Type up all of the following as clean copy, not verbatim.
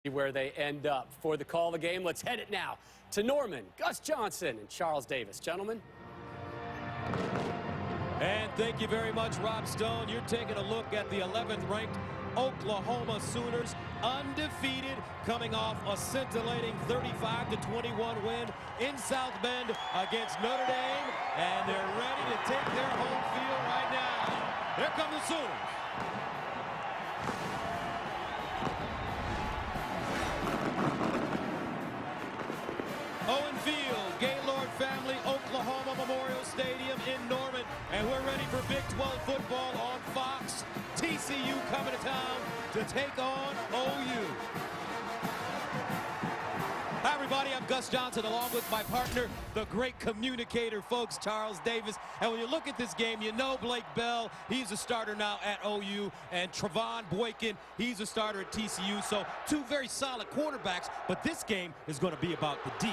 Where they end up. For the call of the game, let's head it now to Norman, Gus Johnson, and Charles Davis. Gentlemen. And thank you very much, Rob Stone. You're taking a look at the 11th ranked Oklahoma Sooners, undefeated, coming off a scintillating 35-21 win in South Bend against Notre Dame, and they're ready to take their home field right now. Here come the Sooners. Owen Field, Gaylord Family, Oklahoma Memorial Stadium in Norman, and we're ready for Big 12 football on Fox. TCU coming to town to take on OU. Hi everybody, I'm Gus Johnson along with my partner, the great communicator, folks, Charles Davis. And when you look at this game, you know Blake Bell, he's a starter now at OU, and Trevon Boykin, he's a starter at TCU. So two very solid quarterbacks, but this game is going to be about the D.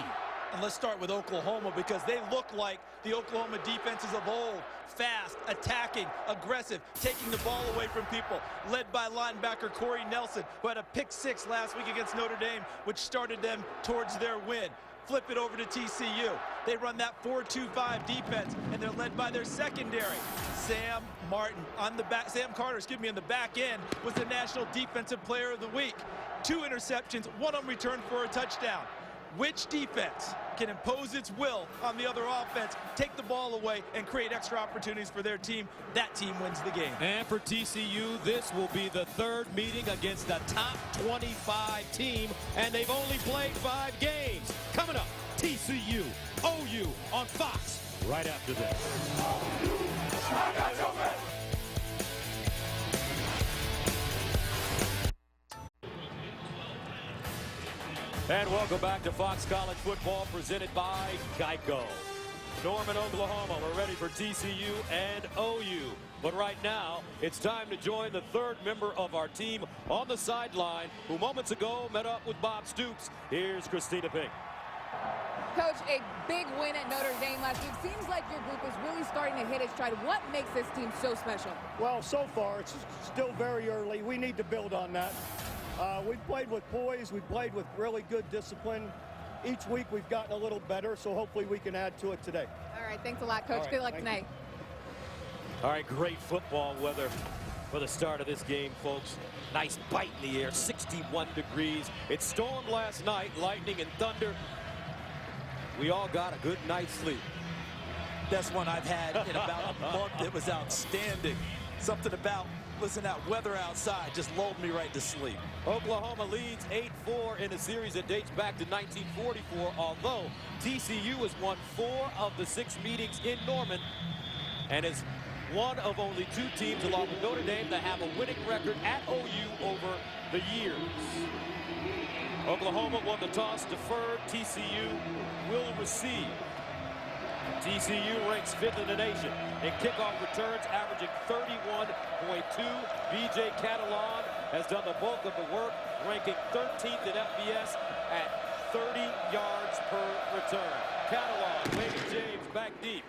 And let's start with Oklahoma, because they look like the Oklahoma defenses of old. Fast, attacking, aggressive, taking the ball away from people. Led by linebacker Corey Nelson, who had a pick 6 last week against Notre Dame, which started them towards their win. Flip it over to TCU. They run that 4-2-5 defense, and they're led by their secondary. Sam Carter, on the back end, was the National Defensive Player of the Week. 2 interceptions, one of them returned for a touchdown. Which defense can impose its will on the other offense, take the ball away, and create extra opportunities for their team? That team wins the game. And for TCU, this will be the 3rd meeting against the top 25 team, and they've only played 5 games. Coming up, TCU, OU on Fox right after this. And welcome back to Fox College Football, presented by Geico. Norman, Oklahoma, we're ready for TCU and OU. But right now, it's time to join the 3rd member of our team on the sideline, who moments ago met up with Bob Stoops. Here's Christina Pink. Coach, a big win at Notre Dame last week. Seems like your group is really starting to hit its stride. What makes this team so special? Well, so far, it's still very early. We need to build on that. We've played with poise. We've played with really good discipline. Each week we've gotten a little better, so hopefully we can add to it today. All right, thanks a lot, Coach. Good luck tonight. All right, great football weather for the start of this game, folks. Nice bite in the air, 61 degrees. It stormed last night, lightning and thunder. We all got a good night's sleep. Best one I've had in about a month. It was outstanding. Something about, listen, that weather outside just lulled me right to sleep. Oklahoma leads 8-4 in a series that dates back to 1944, although TCU has won 4 of the 6 meetings in Norman and is one of only 2 teams, along with Notre Dame, that have a winning record at OU over the years. Oklahoma won the toss, deferred. TCU will receive. TCU ranks 5th in the nation in kickoff returns, averaging 31.2. B.J. Catalan has done the bulk of the work, ranking 13th in FBS at 30 yards per return. Catalan, Wade James back deep.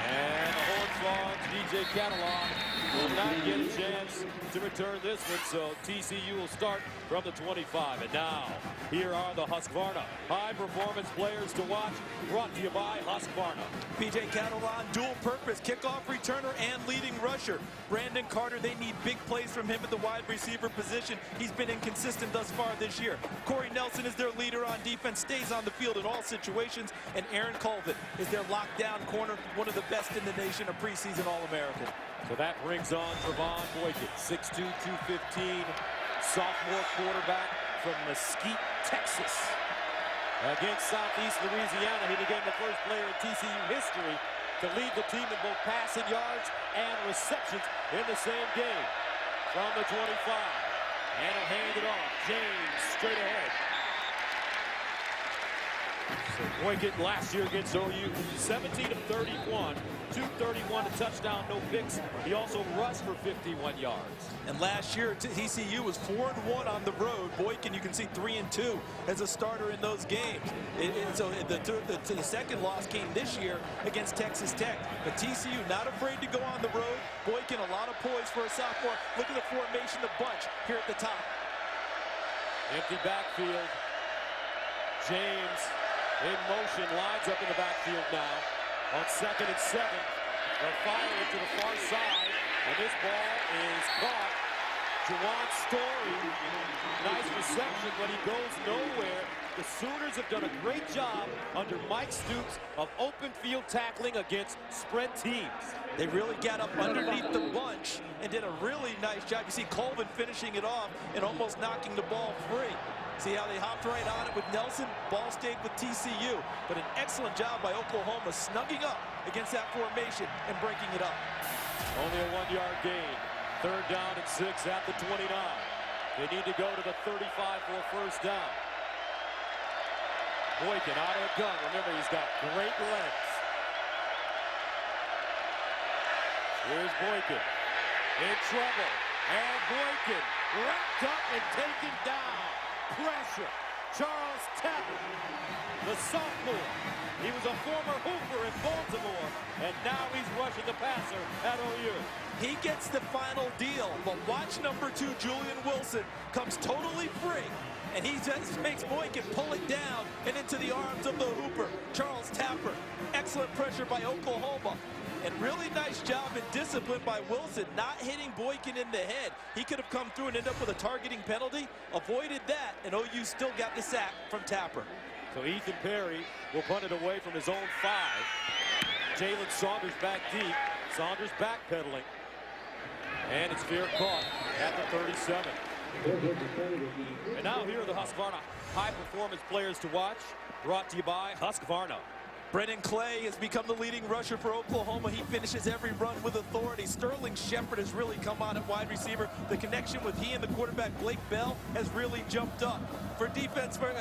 And the Horned Frogs, B.J. Catalan, will not get a chance to return this one, so TCU will start from the 25. And now, here are the Husqvarna high-performance players to watch, brought to you by Husqvarna. B.J. Catalan, dual-purpose kickoff returner and leading rusher. Brandon Carter, they need big plays from him at the wide receiver position. He's been inconsistent thus far this year. Corey Nelson is their leader on defense, stays on the field in all situations. And Aaron Colvin is their lockdown corner, one of the best in the nation, a preseason All-American. So that brings on Trevon Boykin, 6'2", 215, sophomore quarterback from Mesquite, Texas. Against Southeast Louisiana, he became the first player in TCU history to lead the team in both passing yards and receptions in the same game. From the 25, and he'll hand it off. James straight ahead. So Boykin last year against OU, 17 of 31, 231, a touchdown, no picks. He also rushed for 51 yards. And last year, TCU was 4-1 on the road. Boykin, you can see 3-2 as a starter in those games. So the second loss came this year against Texas Tech. But TCU not afraid to go on the road. Boykin, a lot of poise for a sophomore. Look at the formation, the bunch here at the top. Empty backfield. James in motion, lines up in the backfield now. On 2nd and 7. They'll fire it to the far side. And this ball is caught. Juwan Story. Nice reception, but he goes nowhere. The Sooners have done a great job under Mike Stoops of open field tackling against spread teams. They really got up underneath the bunch and did a really nice job. You see Colvin finishing it off and almost knocking the ball free. See how they hopped right on it with Nelson? Ball stayed with TCU. But an excellent job by Oklahoma snugging up against that formation and breaking it up. Only a 1-yard gain. 3rd down and 6 at the 29. They need to go to the 35 for a first down. Boykin out of the gun. Remember, he's got great legs. Here's Boykin in trouble. And Boykin wrapped up and taken down. Pressure. Charles Tapper, the sophomore. He was a former Hooper in Baltimore, and now he's rushing the passer at OU. He gets the final deal, but watch number 2, Julian Wilson, comes totally free, and he just makes Boykin pull it down and into the arms of the Hooper, Charles Tapper. Excellent pressure by Oklahoma, and really nice job and discipline by Wilson, not hitting Boykin in the head. He could have come through and ended up with a targeting penalty, avoided that, and OU still got the sack from Tapper. So Ethan Perry will punt it away from his own 5. Jalen Saunders back deep. Saunders backpedaling. And it's fair caught at the 37. And now here are the Husqvarna high-performance players to watch. Brought to you by Husqvarna. Brennan Clay has become the leading rusher for Oklahoma. He finishes every run with authority. Sterling Shepard has really come on at wide receiver. The connection with he and the quarterback, Blake Bell, has really jumped up. For defense for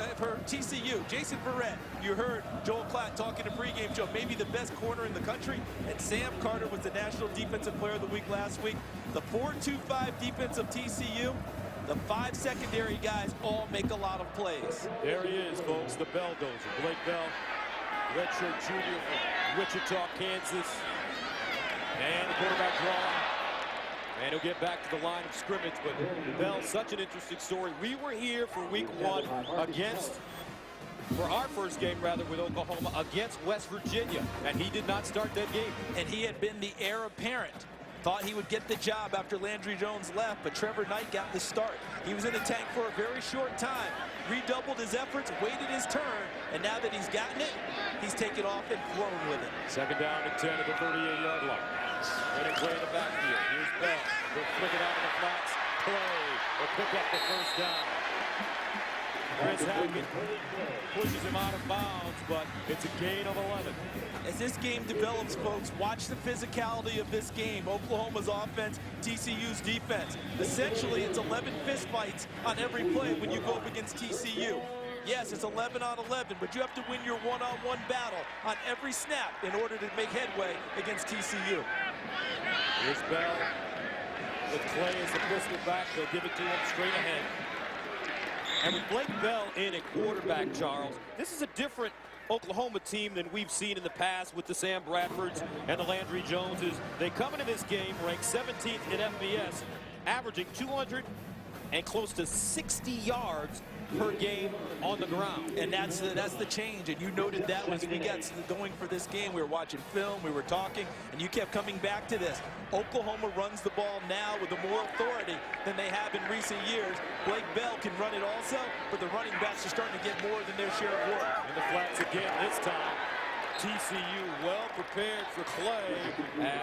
TCU, Jason Verrett. You heard Joel Klatt talking to pregame show, maybe the best corner in the country. And Sam Carter was the National Defensive Player of the Week last week. The 4-2-5 defense of TCU. The 5 secondary guys all make a lot of plays. There he is, folks, the Belldozer. Blake Bell, redshirt junior from Wichita, Kansas. And the quarterback draw. And he'll get back to the line of scrimmage. But Bell, such an interesting story. We were here for week 1 for our first game, rather, with Oklahoma against West Virginia. And he did not start that game. And he had been the heir apparent. Thought he would get the job after Landry Jones left, but Trevor Knight got the start. He was in the tank for a very short time, redoubled his efforts, waited his turn, and now that he's gotten it, he's taken off and flown with it. 2nd down and 10 at the 38-yard line. Ready to play in the backfield. Here's Bell. They'll flick it out in the flats. Clay will pick up the first down. Chris Hackett pushes him out of bounds, but it's a gain of 11. As this game develops, folks, watch the physicality of this game. Oklahoma's offense, TCU's defense. Essentially, it's 11 fistfights on every play when you go up against TCU. Yes, it's 11 on 11, but you have to win your one-on-one battle on every snap in order to make headway against TCU. Here's Bell with Clay as the pistol back. They'll give it to him straight ahead. And with Blake Bell in at quarterback, Charles, this is a different Oklahoma team than we've seen in the past with the Sam Bradfords and the Landry Joneses. They come into this game ranked 17th in FBS, averaging 200 and close to 60 yards per game on the ground. And that's the change, and you noted that as we got going for this game. We were watching film, we were talking, and you kept coming back to this. Oklahoma runs the ball now with more authority than they have in recent years. Blake Bell can run it also, but the running backs are starting to get more than their share of work. In the flats again this time. TCU well prepared for Clay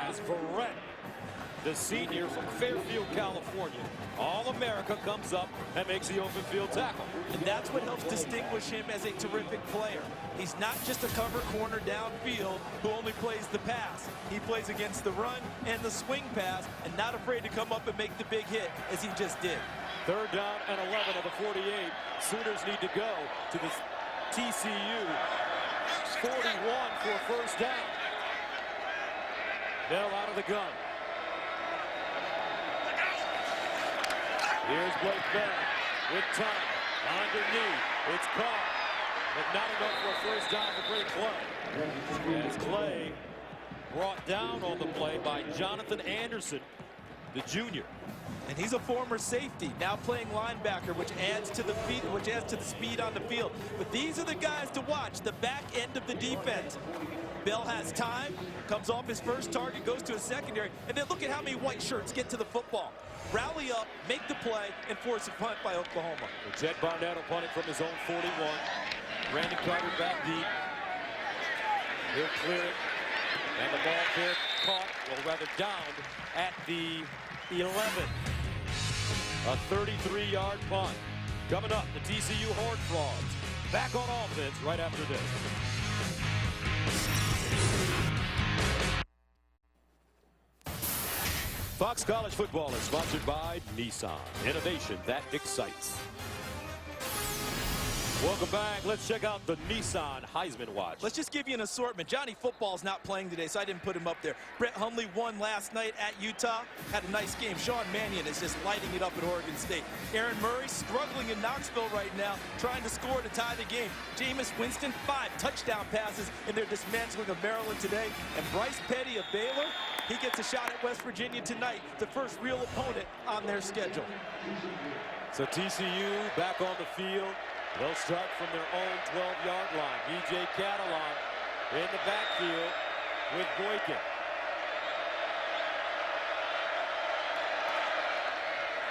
as Verrett, the senior from Fairfield, California, All-America, comes up and makes the open field tackle. And that's what helps distinguish him as a terrific player. He's not just a cover corner downfield who only plays the pass. He plays against the run and the swing pass and not afraid to come up and make the big hit as he just did. 3rd down and 11 of the 48. Sooners need to go to the TCU 41 for a first down. Bell out of the gun. Here's Blake Bell with time. Underneath. It's caught. But not enough for a first down for Clay. As Clay brought down on the play by Jonathan Anderson. the junior. And he's a former safety, now playing linebacker, which adds to the speed on the field. But these are the guys to watch, the back end of the defense. Bell has time, comes off his first target, goes to a secondary, and then look at how many white shirts get to the football. Rally up, make the play, and force a punt by Oklahoma. Jed Barnett will punt it from his own 41. Brandon Carter back deep. He'll clear it. And the ball there caught, or rather downed, at the 11. A 33-yard punt. Coming up, the TCU Horned Frogs. Back on offense right after this. Fox College Football is sponsored by Nissan. Innovation that excites. Welcome back. Let's check out the Nissan Heisman Watch. Let's just give you an assortment. Johnny Football's not playing today, so I didn't put him up there. Brett Hundley won last night at Utah. Had a nice game. Sean Mannion is just lighting it up at Oregon State. Aaron Murray struggling in Knoxville right now, trying to score to tie the game. Jameis Winston, 5 touchdown passes in their dismantling of Maryland today. And Bryce Petty of Baylor, he gets a shot at West Virginia tonight, the first real opponent on their schedule. So TCU back on the field. They'll start from their own 12-yard line. B.J. Catalon in the backfield with Boykin.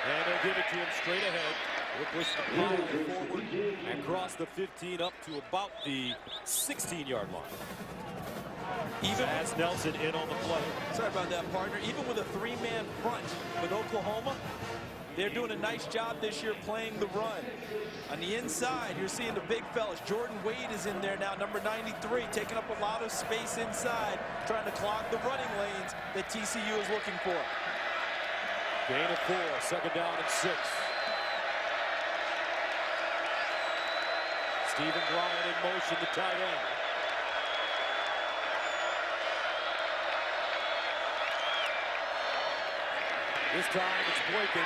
And they'll give it to him straight ahead. He'll push the ball forward and cross the 15 up to about the 16-yard line. Even as Nelson in on the play. Sorry about that, partner. Even with a 3-man front with Oklahoma, they're doing a nice job this year playing the run. On the inside, you're seeing the big fellas. Jordan Wade is in there now, number 93, taking up a lot of space inside, trying to clog the running lanes that TCU is looking for. Gain of 4, second down and 6. Stephen Bryant in motion, the tight end. This time it's Boykin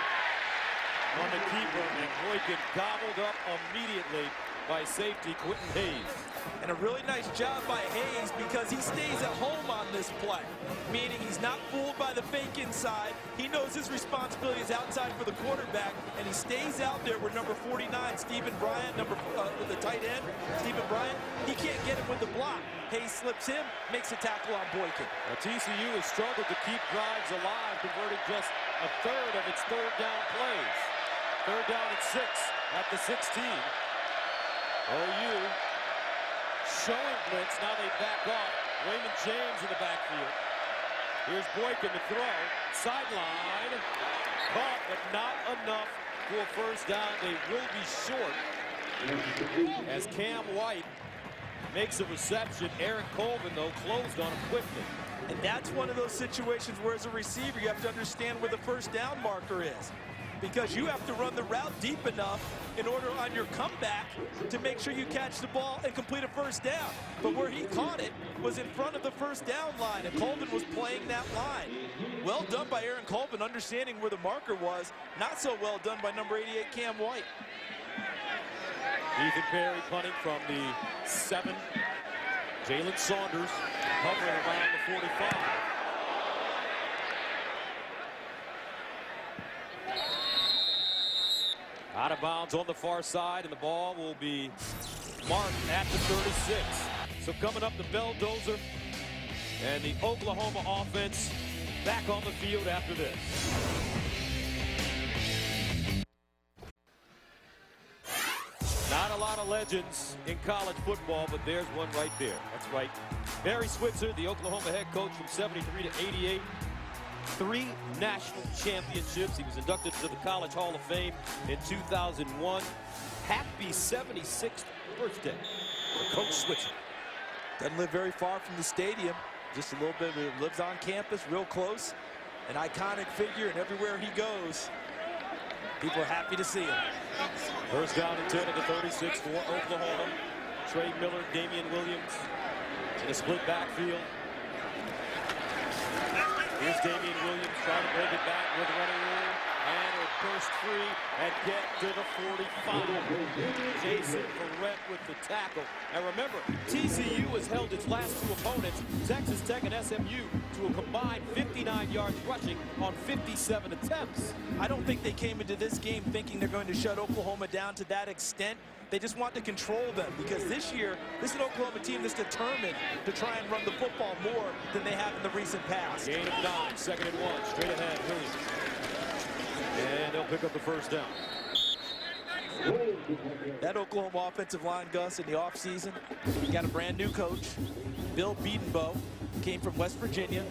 on the keeper, and Boykin gobbled up immediately by safety Quentin Hayes. And a really nice job by Hayes because he stays at home on this play, meaning he's not fooled by the fake inside. He knows his responsibility is outside for the quarterback, and he stays out there with number 49, Stephen Bryant, with the tight end, Stephen Bryant. He can't get him with the block. Hayes slips him, makes a tackle on Boykin. Now, TCU has struggled to keep drives alive, converting just a third of its third down plays. Third down and 6 at the 16. OU showing blitz. Now they back off. Raymond James in the backfield. Here's Boykin to throw. Sideline. Caught, but not enough for a first down. They will be short as Cam White makes a reception. Eric Colvin, though, closed on him quickly. And that's one of those situations where, as a receiver, you have to understand where the first down marker is, because you have to run the route deep enough in order on your comeback to make sure you catch the ball and complete a first down. But where he caught it was in front of the first down line, and Colvin was playing that line. Well done by Aaron Colvin, understanding where the marker was. Not so well done by number 88, Cam White. Ethan Perry punting from the 7. Jalen Saunders hovering around the 45. Out of bounds on the far side, and the ball will be marked at the 36. So coming up, the Belldozer and the Oklahoma offense back on the field after this. Not a lot of legends in college football, but there's one right there. That's right. Barry Switzer, the Oklahoma head coach from 73 to 88. 3 national championships. He was inducted to the College Hall of Fame in 2001. Happy 76th birthday for Coach Switzer. Doesn't live very far from the stadium. Just a little bit. He lives on campus, real close. An iconic figure, and everywhere he goes, people are happy to see him. First down and 10 at the 36 for Oklahoma. Trey Miller, Damian Williams in a split backfield. Here's Damian Williams trying to break it back with running room. and will burst free and get to the 45. Jason Verrett with the tackle. And remember, TCU has held its last two opponents, Texas Tech and SMU, to a combined 59 yards rushing on 57 attempts. I don't think they came into this game thinking they're going to shut Oklahoma down to that extent. They just want to control them, because this year, this is an Oklahoma team that's determined to try and run the football more than they have in the recent past. Gain of 9, 2nd and 1, straight ahead, Williams. And they'll pick up the first down. That Oklahoma offensive line, Gus, in the offseason, got a brand new coach, Bill Bedenbaugh, came from West Virginia.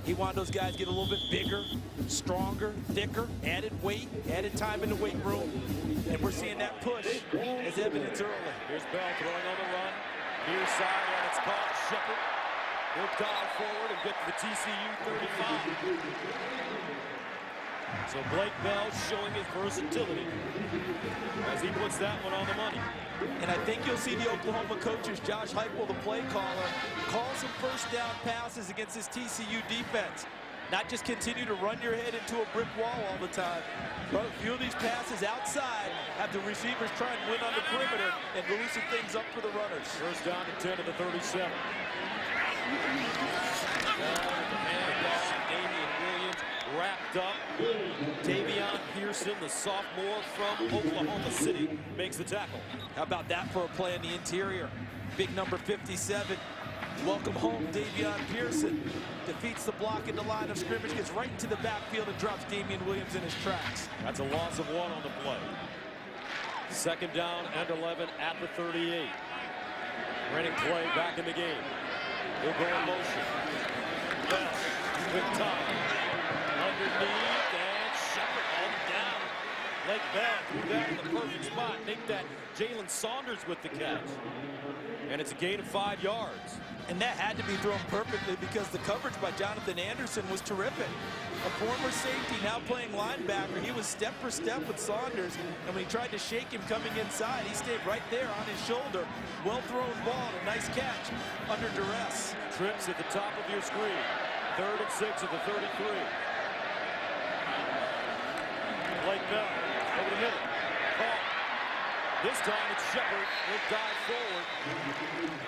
He wanted those guys to get a little bit bigger, stronger, thicker, added weight, added time in the weight room. And we're seeing that push as evidence early. Here's Bell throwing on the run. Near side, and it's caught. Shepard will dive forward and get to the TCU 35. So Blake Bell showing his versatility as he puts that one on the money. And I think you'll see the Oklahoma coaches, Josh Heupel, the play caller, call some first down passes against this TCU defense. Not just continue to run your head into a brick wall all the time, but a few of these passes outside have the receivers try and win on the perimeter and loosen things up for the runners. First down to 10 to the 37. Damian Williams wrapped up. Davion Pearson, the sophomore from Oklahoma City, makes the tackle. How about that for a play in the interior? Big number 57. Welcome home, Davion Pearson. Defeats the block in the line of scrimmage, gets right into the backfield and drops Damian Williams in his tracks. That's a loss of 1 on the play. 2nd down and 11 at the 38. Running play back in the game. He'll go in motion. Bell with time. Underneath, and Shepard all down. Blake Bell threw that in the perfect spot. Make that Jalen Saunders with the catch. And it's a gain of 5 yards. And that had to be thrown perfectly because the coverage by Jonathan Anderson was terrific. A former safety now playing linebacker. He was step for step with Saunders, and when he tried to shake him coming inside, he stayed right there on his shoulder. Well thrown ball, a nice catch under duress. Trips at the top of your screen. 3rd and 6 at the 33. Blake Bell over the middle. Caught. This time it's Shepard will dive forward,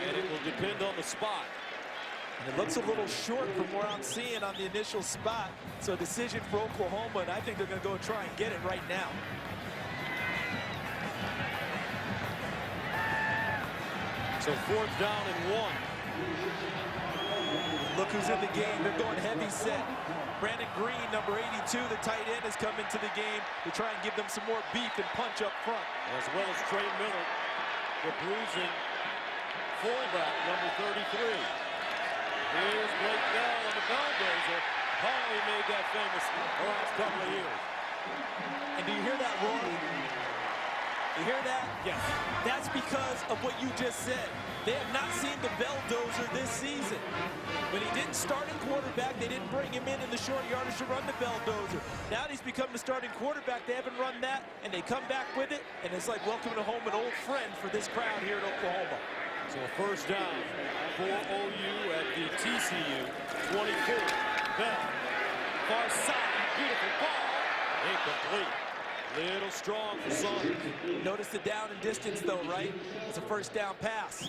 and it will depend on the spot. And it looks a little short from where I'm seeing on the initial spot. So a decision for Oklahoma, and I think they're going to go try and get it right now. So 4th down and 1. Look who's in the game. They're going heavy set. Brandon Green, number 82, the tight end, has come into the game to try and give them some more beef and punch up front. As well as Trey Miller, the bruising fullback, number 33. Here's Blake Bell on the bulldozer. Oh, he made that famous the last couple of years. And do you hear that roar? You hear that? Yes. That's because of what you just said. They have not seen the Belldozer this season. When he didn't start in quarterback, they didn't bring him in the short yardage to run the Belldozer. Now that he's become the starting quarterback, they haven't run that, and they come back with it, and it's like welcoming home an old friend for this crowd here at Oklahoma. So a first down for OU at the TCU 24. Bell, far side, beautiful ball, incomplete. Little strong for Saunders. Notice the down and distance, though, right? It's a first down pass.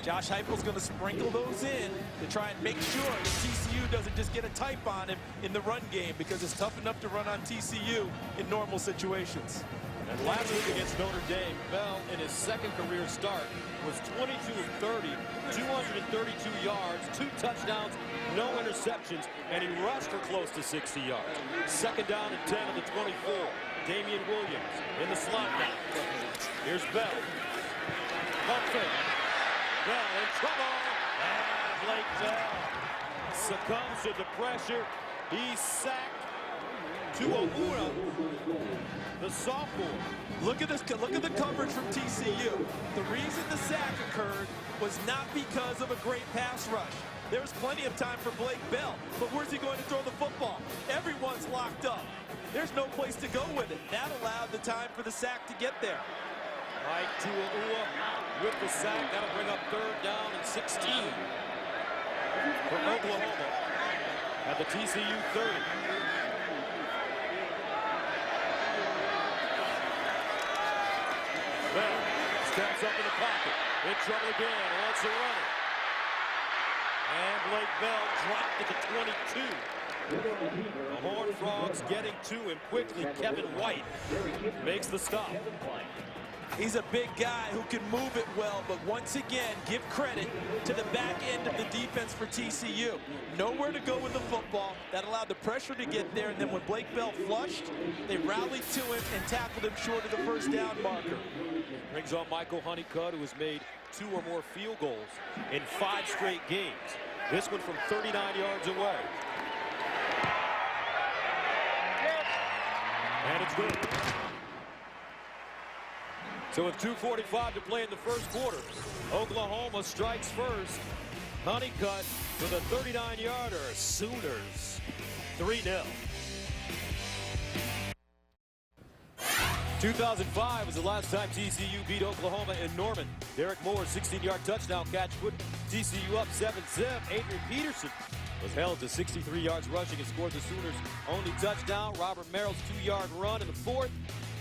Josh Heupel's going to sprinkle those in to try and make sure that TCU doesn't just get a type on him in the run game, because it's tough enough to run on TCU in normal situations. And last week against Notre Dame, Bell, in his second career start, was 22 of 30, 232 yards, 2 touchdowns, no interceptions, and he rushed for close to 60 yards. 2nd down and 10 of the 24. Damian Williams in the slot now. Here's Bell. Pump fake. Bell in trouble. And Blake Bell succumbs to the pressure. He's sacked. Tuamura, the sophomore. Look at this. Look at the coverage from TCU. The reason the sack occurred was not because of a great pass rush. There was plenty of time for Blake Bell, but where's he going to throw the football? Everyone's locked up. There's no place to go with it. That allowed the time for the sack to get there. Right, Tuamura with the sack. That'll bring up 3rd down and 16 for Oklahoma at the TCU 30. Steps up in the pocket. In trouble again. Wants to run it. And Blake Bell dropped at the 22. The Horned Frogs getting to him quickly. Kevin White makes the stop. He's a big guy who can move it well, but once again, give credit to the back end of the defense for TCU. Nowhere to go with the football. That allowed the pressure to get there, and then when Blake Bell flushed, they rallied to him and tackled him short of the first down marker. Brings on Michael Honeycutt, who has made 2 or more field goals in 5 straight games. This one from 39 yards away. And it's good. So with 2:45 to play in the first quarter, Oklahoma strikes first. Honeycutt with a 39-yarder. Sooners 3-0. 2005 was the last time TCU beat Oklahoma in Norman. Derek Moore's 16-yard touchdown catch put TCU up 7-zip. Adrian Peterson was held to 63 yards rushing and scored the Sooners' only touchdown. Robert Merrill's 2-yard run in the fourth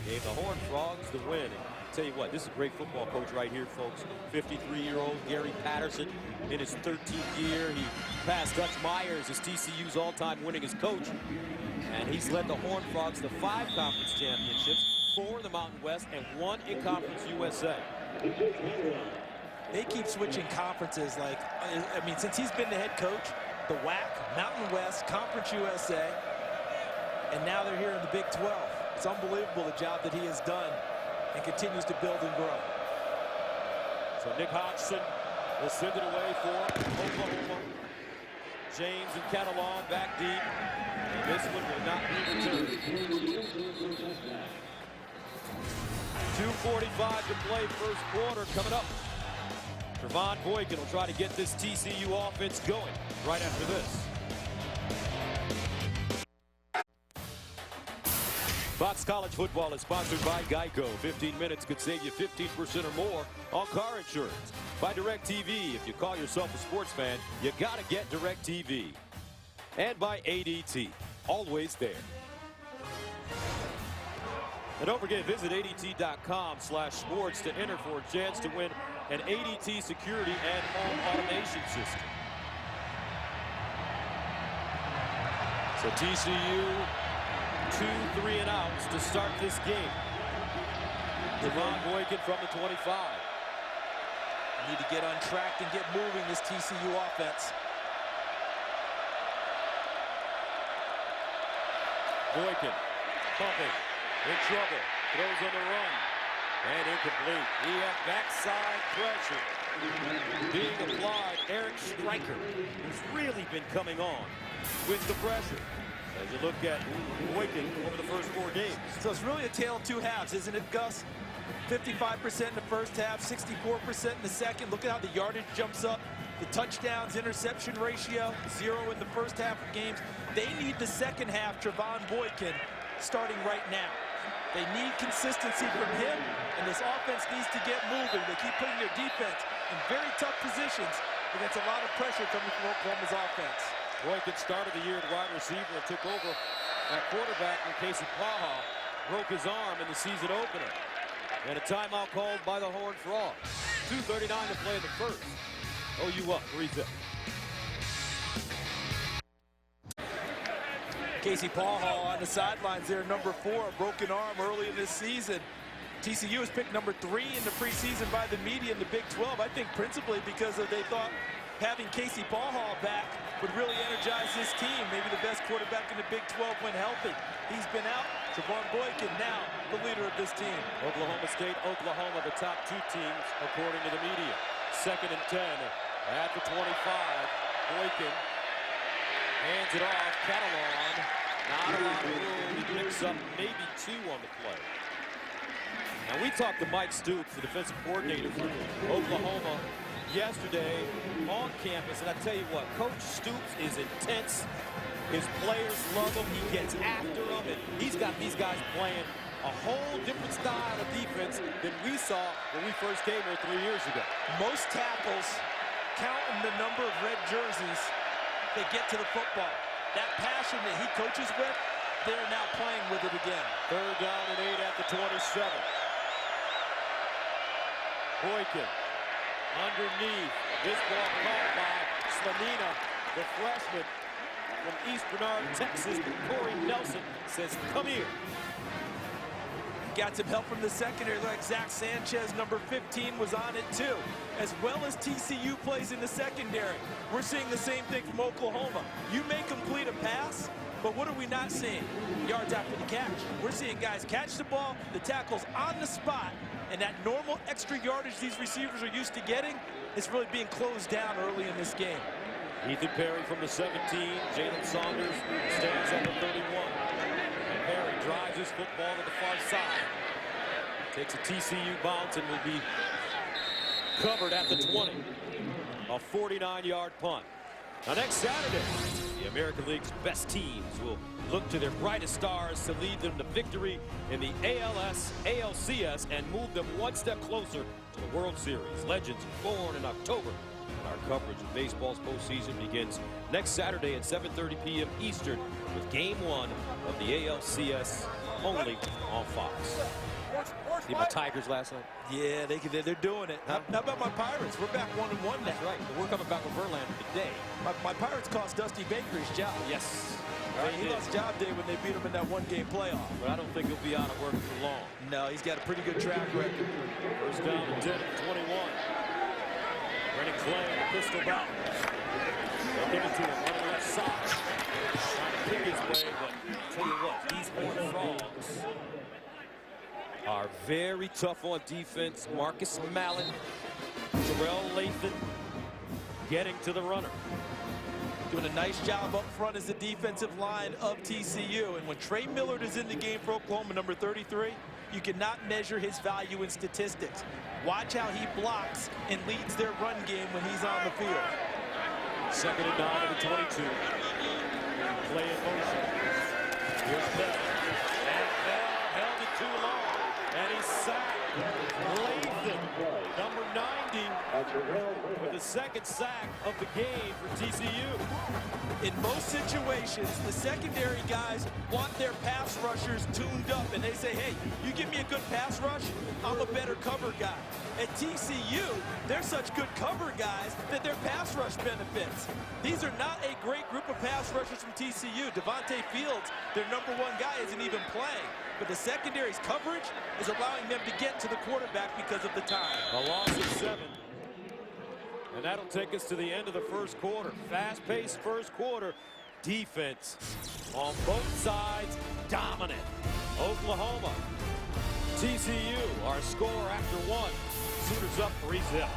gave the Horned Frogs the win. And I'll tell you what, this is a great football coach right here, folks. 53-year-old Gary Patterson in his 13th year. He passed Dutch Myers as TCU's all-time winningest coach. And he's led the Horned Frogs to 5 conference championships, 4 in the Mountain West, and 1 in Conference USA. They keep switching conferences. I mean, since he's been the head coach, the WAC, Mountain West, Conference USA, and now they're here in the Big 12. It's unbelievable the job that he has done and continues to build and grow. So Nick Hodgson will send it away for Oklahoma. James and Catalan back deep. And this one will not be returned. 2:45 to play first quarter coming up. Trevon Boykin will try to get this TCU offense going right after this. Fox College Football is sponsored by Geico. 15 minutes could save you 15% or more on car insurance. By DirecTV. If you call yourself a sports fan, you gotta get DirecTV. And by ADT. Always there. And don't forget, visit ADT.com/sports to enter for a chance to win an ADT security and home automation system. So TCU 2 3 and outs to start this game. Trevon Boykin from the 25. Need to get on track and get moving, this TCU offense. Boykin pumping, in trouble, throws on the run, and incomplete. He had backside pressure being applied. Eric Stryker, who's really been coming on with the pressure. As you look at Boykin over the first 4 games. So it's really a tale of 2 halves, isn't it, Gus? 55% in the first half, 64% in the second. Look at how the yardage jumps up. The touchdowns, interception ratio, 0 in the first half of games. They need the second half, Trevon Boykin, starting right now. They need consistency from him, and this offense needs to get moving. They keep putting their defense in very tough positions against a lot of pressure coming from Oklahoma's offense. Boykin started the year at wide receiver and took over at quarterback when Casey Paha broke his arm in the season opener. And a timeout called by the Horned Frogs. 2:39 to play in the first. OU up, 3-zip. Casey Paha on the sidelines there, number 4, a broken arm early in this season. TCU was picked number 3 in the preseason by the media in the Big 12. I think principally because they thought having Casey Paha back would really energize this team. Maybe the best quarterback in the Big 12 when healthy. He's been out. Trevon Boykin now the leader of this team. Oklahoma State, Oklahoma, the top 2 teams according to the media. 2nd and 10 at the 25. Boykin hands it off. Catalan not a lot of room. He picks up maybe 2 on the play. Now we talked to Mike Stoops, the defensive coordinator for Oklahoma, yesterday on campus, and I tell you what, Coach Stoops is intense. His players love him. He gets after them, and he's got these guys playing a whole different style of defense than we saw when we first came here 3 years ago. Most tackles, counting the number of red jerseys, they get to the football. That passion that he coaches with, they're now playing with it again. 3rd down and 8 at the 27. Boykin underneath. This ball caught by Slanina, the freshman from East Bernard, Texas. Corey Nelson says, come here. Got some help from the secondary, like Zach Sanchez, number 15, was on it too. As well as TCU plays in the secondary. We're seeing the same thing from Oklahoma. You may complete a pass, but what are we not seeing? Yards after the catch. We're seeing guys catch the ball, the tackle's on the spot, and that normal extra yardage these receivers are used to getting is really being closed down early in this game. Ethan Perry from the 17. Jalen Saunders stands on the 31. And Perry drives his football to the far side. Takes a TCU bounce and will be covered at the 20. A 49-yard punt. Now next Saturday, the American League's best teams will look to their brightest stars to lead them to victory in the ALS, ALCS, and move them one step closer to the World Series. Legends born in October. And our coverage of baseball's postseason begins next Saturday at 7:30 p.m. Eastern with Game 1 of the ALCS only on Fox. See my Tigers last night? Yeah, they're doing it. How about my Pirates? We're back 1-1 now. That's right. We're coming back with Verlander today. My Pirates cost Dusty Baker his job. Yes. He lost job day when they beat him in that one-game playoff. But I don't think he'll be out of work for long. No, he's got a pretty good track record. First down to 10 at 21. Brennan Clay, the pistol bout. They'll give it to him on the left side. Trying to kick his way, but tell you what, these Horned Frogs are very tough on defense. Marcus Mallett, Terrell Lathan getting to the runner. Doing a nice job up front as the defensive line of TCU. And when Trey Millard is in the game for Oklahoma, number 33, you cannot measure his value in statistics. Watch how he blocks and leads their run game when he's on the field. Second and 9 at the 22. Play in motion. Here's Bell. And Bell held it too long. And he sacked Lathan, number 90, with the second sack of the game for TCU. In most situations, the secondary guys want their pass rushers tuned up, and they say, hey, you give me a good pass rush, I'm a better cover guy. At TCU, they're such good cover guys that their pass rush benefits. These are not a great group of pass rushers from TCU. Devontae Fields, their number 1 guy, isn't even playing. But the secondary's coverage is allowing them to get to the quarterback because of the time. A loss of 7. And that'll take us to the end of the first quarter. Fast-paced first quarter. Defense on both sides, dominant. Oklahoma. TCU, our score after 1. Sooners up 3-0.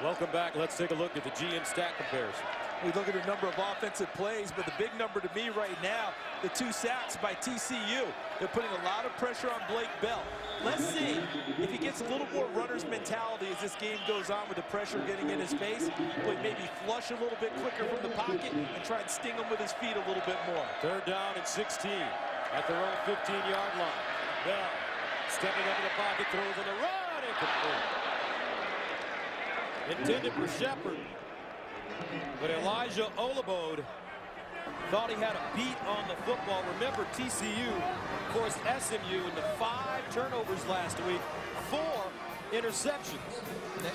Welcome back. Let's take a look at the GM stat comparison. We look at a number of offensive plays, but the big number to me right now, the 2 sacks by TCU. They're putting a lot of pressure on Blake Bell. Let's see if he gets a little more runner's mentality as this game goes on with the pressure getting in his face. Will he maybe flush a little bit quicker from the pocket and try and sting him with his feet a little bit more? Third down and 16 at their own 15-yard line. Bell stepping up in the pocket, throws on the run, incomplete. Intended for Shepard, but Elijah Olabode thought he had a beat on the football. Remember, TCU forced SMU into 5 turnovers last week, 4 interceptions.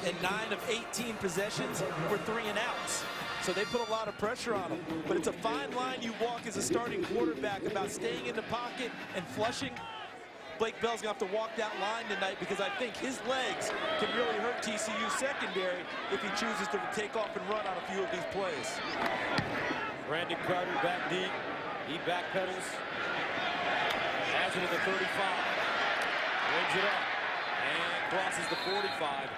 And 9 of 18 possessions were 3 and outs. So they put a lot of pressure on him. But it's a fine line you walk as a starting quarterback about staying in the pocket and flushing. Blake Bell's going to have to walk that line tonight because I think his legs can really hurt TCU's secondary if he chooses to take off and run on a few of these plays. Brandon Carter back deep. He backpedals. Has it at the 35. Wins it up. And crosses the 45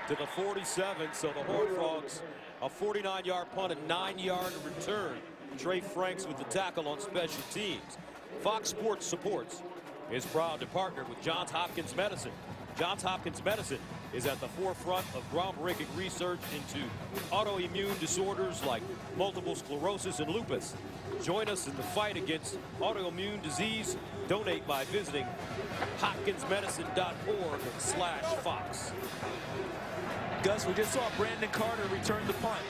to the 47. So the Horned Frogs, a 49-yard punt, a 9-yard return. Trey Franks with the tackle on special teams. Fox Sports Supports is proud to partner with Johns Hopkins Medicine. Johns Hopkins Medicine is at the forefront of groundbreaking research into autoimmune disorders like multiple sclerosis and lupus. Join us in the fight against autoimmune disease. Donate by visiting hopkinsmedicine.org/Fox. Gus, we just saw Brandon Carter return the punt.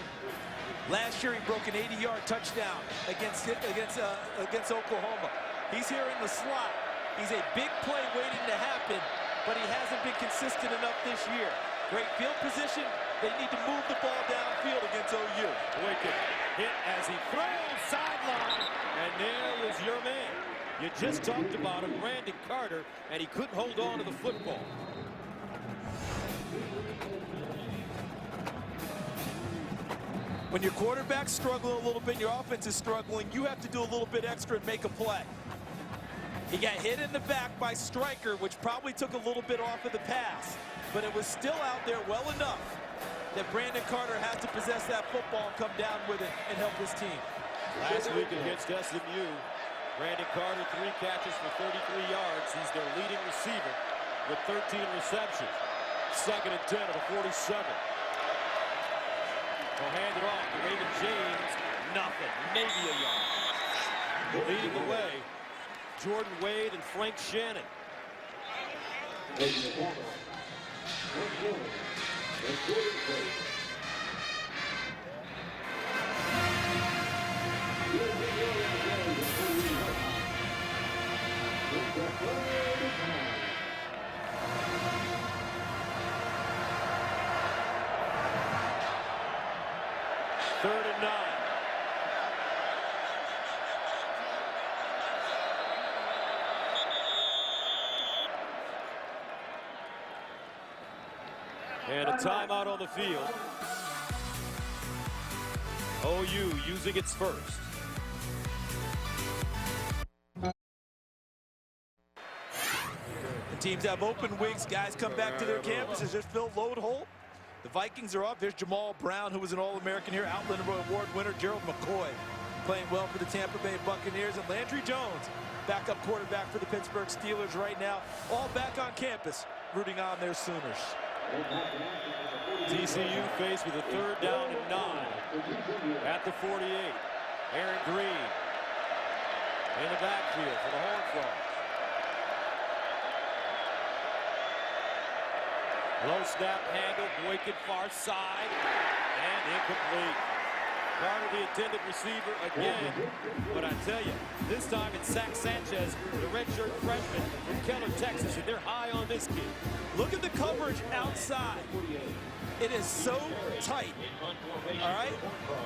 Last year he broke an 80-yard touchdown against Oklahoma. He's here in the slot. He's a big play waiting to happen, but he hasn't been consistent enough this year. Great field position. They need to move the ball downfield against OU. Boykin hit as he throws sideline, and there was your man. You just talked about him, Brandon Carter, and he couldn't hold on to the football. When your quarterback's struggling a little bit, your offense is struggling, you have to do a little bit extra and make a play. He got hit in the back by Stryker, which probably took a little bit off of the pass, but it was still out there well enough that Brandon Carter had to possess that football and come down with it and help his team. Last week against SMU, Brandon Carter, 3 catches for 33 yards. He's their leading receiver with 13 receptions. 2nd and 10 at the 47. They'll hand it off to Raymond James. Nothing, maybe a yard. Leading the way, Jordan Wade and Frank Shannon. Third and 9. And a timeout on the field. OU using its first. The teams have open wings. Guys come back to their campuses. Just Phil Loadholt. The Vikings are up. There's Jamal Brown, who was an All-American here. Outland Award winner Gerald McCoy playing well for the Tampa Bay Buccaneers. And Landry Jones, backup quarterback for the Pittsburgh Steelers right now. All back on campus, rooting on their Sooners. TCU faced with a 3rd down and 9 at the 48. Aaron Green in the backfield for the Horned Frogs. Low snap handle, Boykin far side, and incomplete. Carter, the intended receiver again. But I tell you, this time it's Zach Sanchez, the redshirt freshman from Keller, Texas, and they're high on this kid. Look at the coverage outside. It is so tight, all right?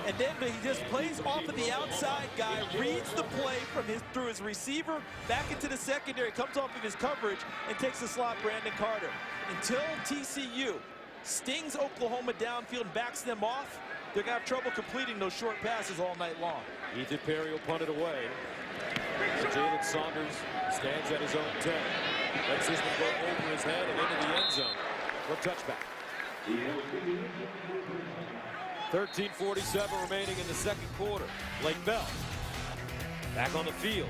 And then he just plays off of the outside guy, reads the play from through his receiver, back into the secondary, comes off of his coverage, and takes the slot, Brandon Carter. Until TCU stings Oklahoma downfield and backs them off, they're going to have trouble completing those short passes all night long. Ethan Perry will punt it away. Jalen Saunders stands at his own 10. Lets this one go over his head and into the end zone for a touchback. 13:47 remaining in the 2nd quarter. Blake Bell back on the field.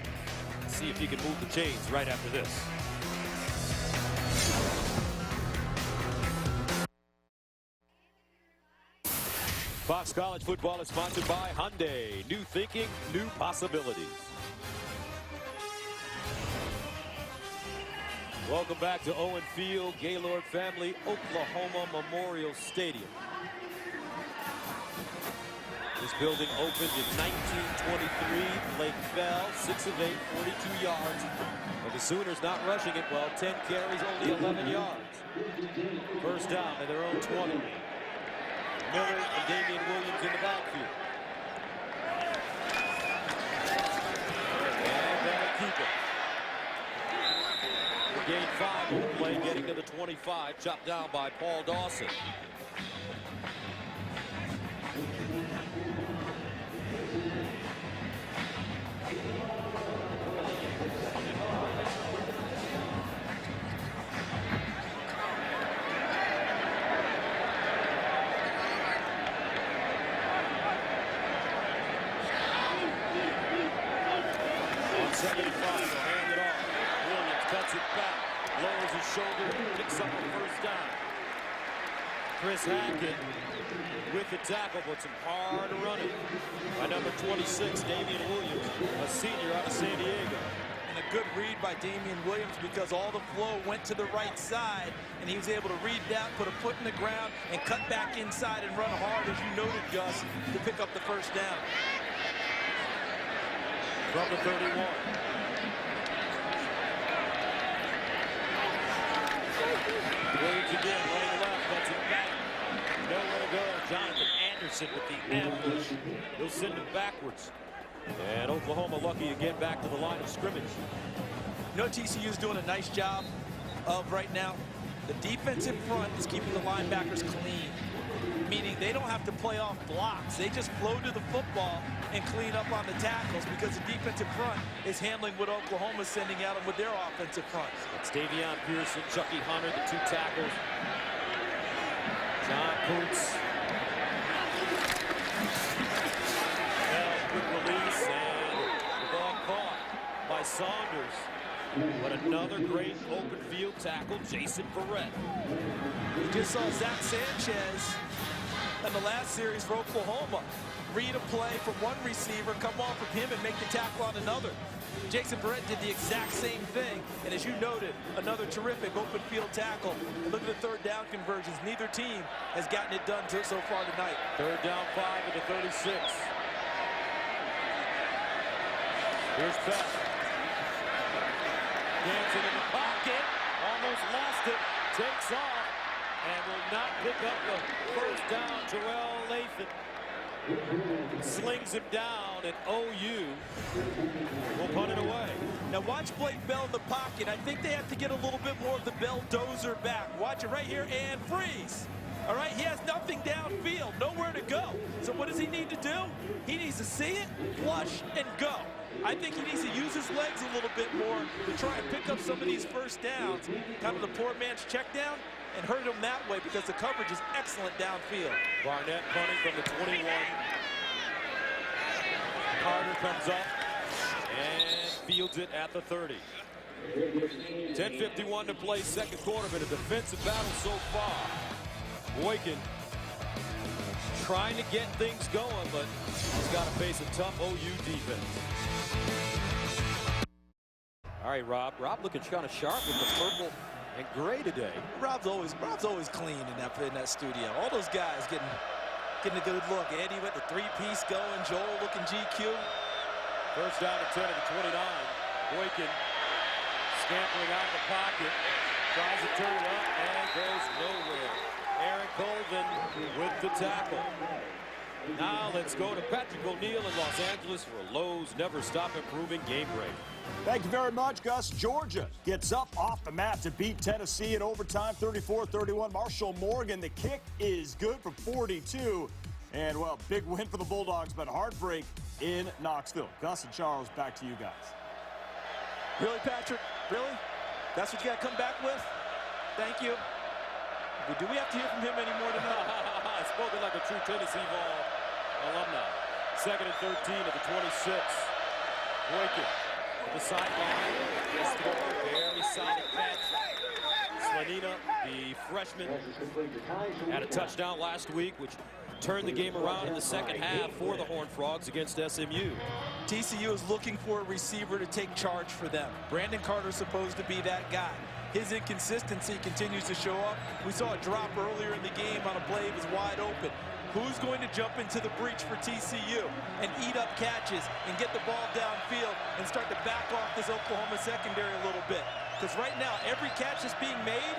Let's see if he can move the chains right after this. Fox College Football is sponsored by Hyundai. New thinking, new possibilities. Welcome back to Owen Field, Gaylord Family, Oklahoma Memorial Stadium. This building opened in 1923. Blake Bell, 6 of 8, 42 yards. But the Sooners not rushing it well. 10 carries, only 11 yards. First down at their own 20. Miller and Damian Williams in the backfield. And they'll keep it. Gain 5 on the play, getting to the 25, chopped down by Paul Dawson. On 75, they'll hand it off. Williams cuts it back. Lowers his shoulder, picks up a first down. Chris Hackett with the tackle, but some hard running by number 26, Damian Williams, a senior out of San Diego. and a good read by Damian Williams because all the flow went to the right side, and he was able to read that, put a foot in the ground, and cut back inside and run hard, as you noted, Gus, to pick up the first down. From the 31. Williams again, running left, that's it back. Nowhere to go. Jonathan Anderson with the ambush. He'll send it backwards. And Oklahoma lucky to get back to the line of scrimmage. You know, TCU is doing a nice job of right now. The defensive front is keeping the linebackers clean, meaning they don't have to play off blocks. They just flow to the football and clean up on the tackles because the defensive front is handling what Oklahoma's sending at them with their offensive front. It's Davion Pearson, Chucky Hunter, the two tackles. John Kuntz. Good release, and the ball caught by Saunders. But another great open field tackle, Jason Verrett. We just saw Zach Sanchez in the last series for Oklahoma read a play from one receiver, come off of him, and make the tackle on another. Jason Verrett did the exact same thing, and as you noted, another terrific open field tackle. And look at the third down conversions. Neither team has gotten it done so far tonight. Third down 5 at the 36. Here's Beck. Dancing in the pocket. Almost lost it. Takes off. And will not pick up the first down. Terrell Lathan slings him down, and OU will punt it away. Now watch Blake Bell in the pocket. I think they have to get a little bit more of the Bell dozer back. Watch it right here and freeze. All right, he has nothing downfield, nowhere to go. So what does he need to do? He needs to see it, flush, and go. I think he needs to use his legs a little bit more to try and pick up some of these first downs, kind of the poor man's check down, and hurt him that way because the coverage is excellent downfield. Barnett punting from the 21. Carter comes up and fields it at the 30. 10:51 to play, second quarter, but a defensive battle so far. Boykin trying to get things going, but he's got to face a tough OU defense. All right, Rob. Rob looking kind of sharp with the purple and gray today. Rob's always clean in that studio. All those guys getting a good look. Eddie with the three-piece going. Joel looking GQ. First down at 10 at the 29. Boykin scampering out of the pocket. Tries to turn it up and goes nowhere. Aaron Colvin with the tackle. Now let's go to Patrick O'Neill in Los Angeles for Lowe's Never Stop Improving Game Break. Thank you very much, Gus. Georgia gets up off the mat to beat Tennessee in overtime, 34-31. Marshall Morgan, the kick is good for 42. And, well, big win for the Bulldogs, but heartbreak in Knoxville. Gus and Charles, back to you guys. Really, Patrick? Really? That's what you got to come back with? Thank you. Do we have to hear from him anymore tonight? Spoken like a true Tennessee Vol alumni. Second and 13 at the 26. Boykin at the sideline. Very solid catch. Slanina, the freshman, had a touchdown last week, which turned the game around in the second half for the Horned Frogs against SMU. TCU is looking for a receiver to take charge for them. Brandon Carter's supposed to be that guy. His inconsistency continues to show up. We saw a drop earlier in the game on a play that was wide open. Who's going to jump into the breach for TCU and eat up catches and get the ball downfield and start to back off this Oklahoma secondary a little bit? Because right now, every catch that's being made,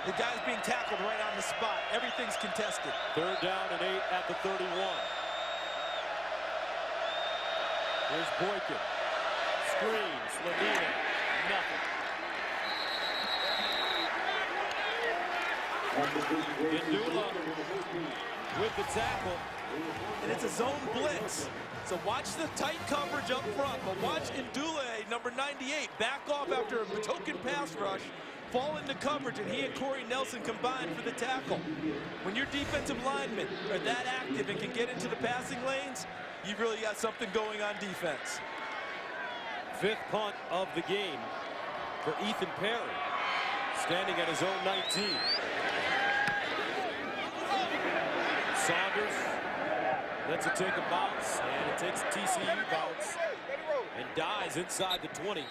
the guy's being tackled right on the spot. Everything's contested. Third down and 8 at the 31. Here's Boykin. Screen, Slanina, nothing. Indula with the tackle. And it's a zone blitz. So watch the tight coverage up front, but watch Indula, number 98, back off after a token pass rush, fall into coverage, and he and Corey Nelson combine for the tackle. When your defensive linemen are that active and can get into the passing lanes, you've really got something going on defense. Fifth punt of the game for Ethan Perry, standing at his own 19. Saunders Lets it take a bounce, and it takes a TCU bounce and dies inside the 20.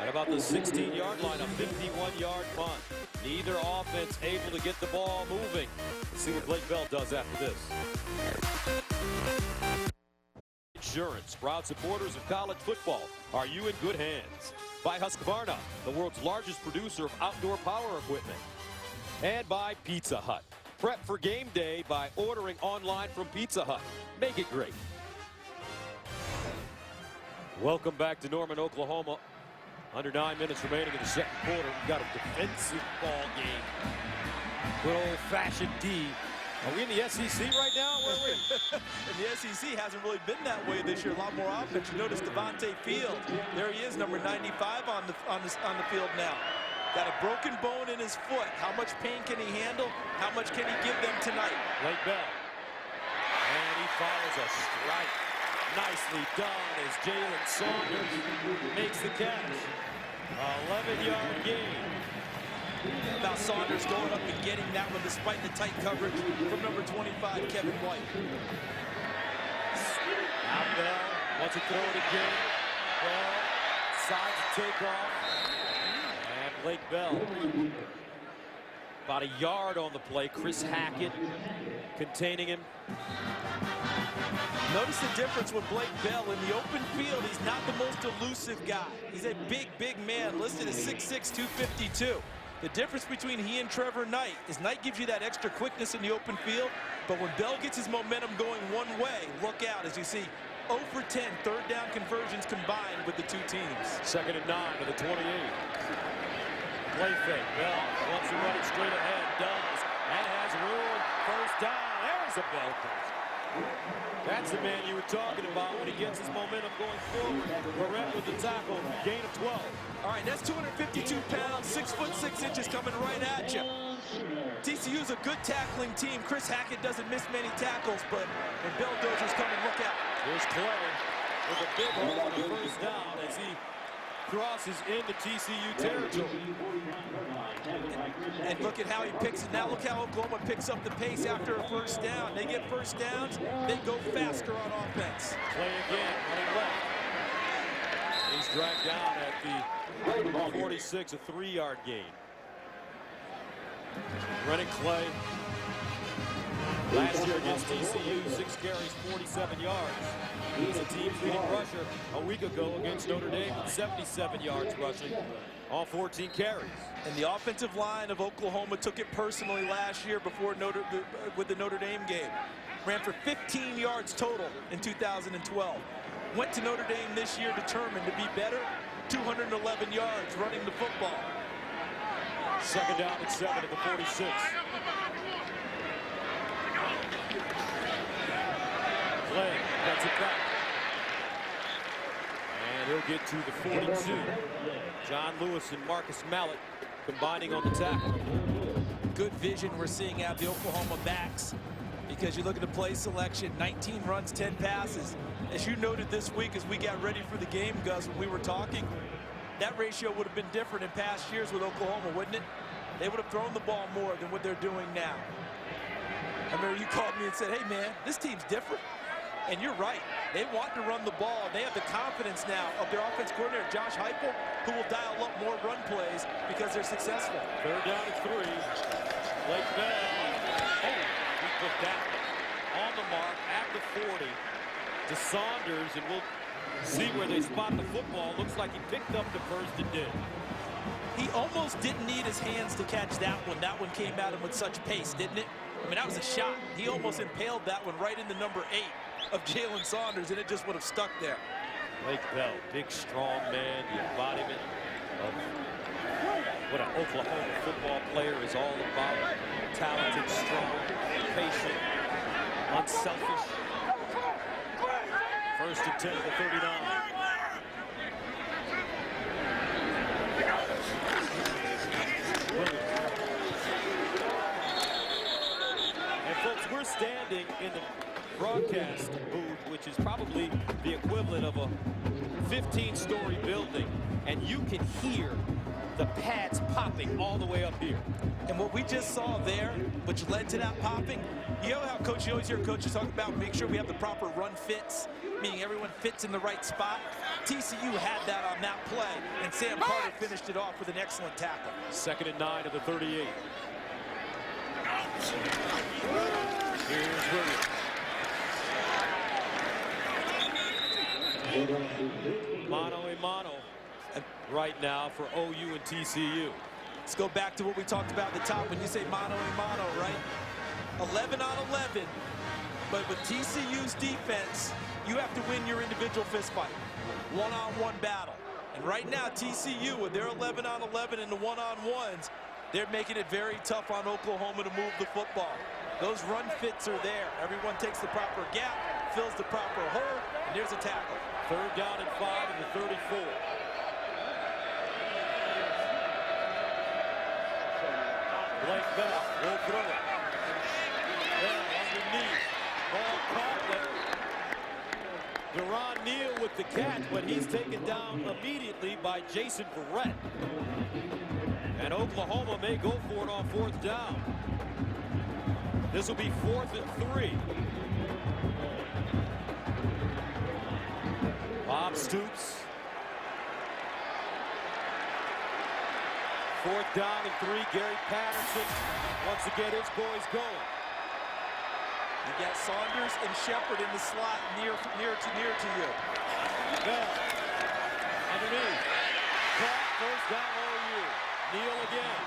At about the 16-yard line, a 51-yard punt. Neither offense able to get the ball moving. Let's see what Blake Bell does after this. Insurance, proud supporters of college football. Are you in good hands? By Husqvarna, the world's largest producer of outdoor power equipment. And by Pizza Hut. Prep for game day by ordering online from Pizza Hut. Make it great. Welcome back to Norman, Oklahoma. Under 9 minutes remaining in the second quarter. We've got a defensive ball game. Good old-fashioned D. Are we in the SEC right now? Where are we? And the SEC hasn't really been that way this year. A lot more offense. You notice Devontae Field. There he is, number 95 on the field now. Got a broken bone in his foot. How much pain can he handle? How much can he give them tonight? Blake Bell. And he follows a strike. Nicely done as Jalen Saunders makes the catch. 11-yard gain. Now Saunders going up and getting that one despite the tight coverage from number 25, Kevin White. Now Bell wants to throw it again. Bell decides to take off. And Blake Bell. About a yard on the play. Chris Hackett containing him. Notice the difference with Blake Bell. In the open field, he's not the most elusive guy. He's a big man, listed as 6'6", 252. The difference between he and Trevor Knight is Knight gives you that extra quickness in the open field, but when Bell gets his momentum going one way, look out as you see 0 for 10 third down conversions combined with the two teams. 2nd and 9 to the 28. Play fake. Bell wants to run it straight ahead. Does. And has room. First down. There's a Bell catch. That's the man you were talking about when he gets his momentum going forward. Barrett with the tackle. Gain of 12. All right, that's 252 pounds, 6 foot 6 inches coming right at you. TCU's a good tackling team. Chris Hackett doesn't miss many tackles, but when Bell Dozier's coming, look out. Here's Clay with a big hole on the first down as he crosses into TCU territory. And look at how he picks it. Now look how Oklahoma picks up the pace after a first down. They get first downs, they go faster on offense. Clay again, running left. He's dragged down at the 46, a 3-yard gain. Running Clay. Last year against TCU, 6 carries, 47 yards. He was a team leading rusher a week ago against Notre Dame with 77 yards rushing on 14 carries. And the offensive line of Oklahoma took it personally last year with the Notre Dame game. Ran for 15 yards total in 2012. Went to Notre Dame this year determined to be better. 211 yards running the football. 2nd down and 7 at the 46. Clay gets it back. And he'll get to the 42. John Lewis and Marcus Mallett combining on the tackle. Good vision we're seeing out of the Oklahoma backs, because you look at the play selection, 19 runs, 10 passes. As you noted this week as we got ready for the game, Gus, when we were talking, that ratio would have been different in past years with Oklahoma, wouldn't it? They would have thrown the ball more than what they're doing now. I remember you called me and said, hey man, this team's different. And you're right. They want to run the ball. They have the confidence now of their offense coordinator, Josh Heupel, who will dial up more run plays because they're successful. 3rd down and 3. Blake Bell. Oh, he put that on the mark at the 40 to Saunders, and we'll see where they spot the football. Looks like he picked up the first and did. He almost didn't need his hands to catch that one. That one came at him with such pace, didn't it? I mean, that was a shot. He almost impaled that one right into number 8 of Jalen Saunders, and it just would have stuck there. Blake Bell, big, strong man, the embodiment of what an Oklahoma football player is all about. Talented, strong, patient, unselfish. 1st and 10 to the 39. And folks, we're standing in the broadcast booth, which is probably the equivalent of a 15-story building, and you can hear the the pads popping all the way up here. And what we just saw there, which led to that popping, you know how Coach, you always hear coaches talk about make sure we have the proper run fits, meaning everyone fits in the right spot. TCU had that on that play, and Sam Carter finished it off with an excellent tackle. 2nd and 9 at the 38. Here's Williams. Mano a mano right now for OU and TCU. Let's go back to what we talked about at the top when you say mano a mano, right? 11 on 11, but with TCU's defense, you have to win your individual fist fight. One-on-one battle. And right now, TCU, with their 11 on 11 in the one-on-ones, they're making it very tough on Oklahoma to move the football. Those run fits are there. Everyone takes the proper gap, fills the proper hole, and there's a tackle. 3rd down and 5 in the 34. Blake Bell will throw it. Bell underneath. Ball caught, but Deron Neal with the catch, but he's taken down immediately by Jason Verrett. And Oklahoma may go for it on 4th down. This will be 4th and 3. Bob Stoops. 4th down and 3. Gary Patterson wants to get his boys going. You got Saunders and Shepard in the slot near to you. Bell underneath. Caught, 1st down OU. Neal again.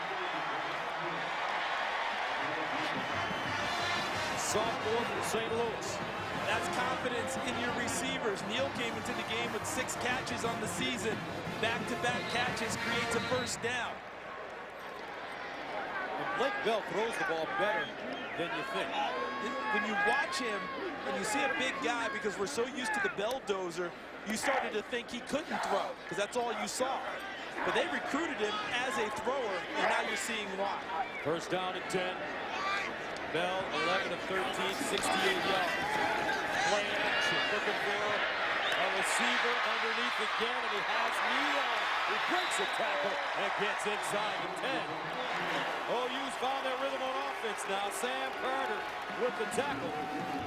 Sophomore from St. Louis. That's confidence in your receivers. Neal came into the game with 6 catches on the season. Back-to-back catches creates a 1st down. And Blake Bell throws the ball better than you think. When you watch him and you see a big guy, because we're so used to the Belldozer, you started to think he couldn't throw because that's all you saw. But they recruited him as a thrower, and now you're seeing why. 1st down and 10. Bell, 11 of 13, 68 yards. Play action, looking for a receiver underneath again, and he has Neal. He breaks a tackle and gets inside the 10. OU's found their rhythm on offense now. Sam Carter with the tackle,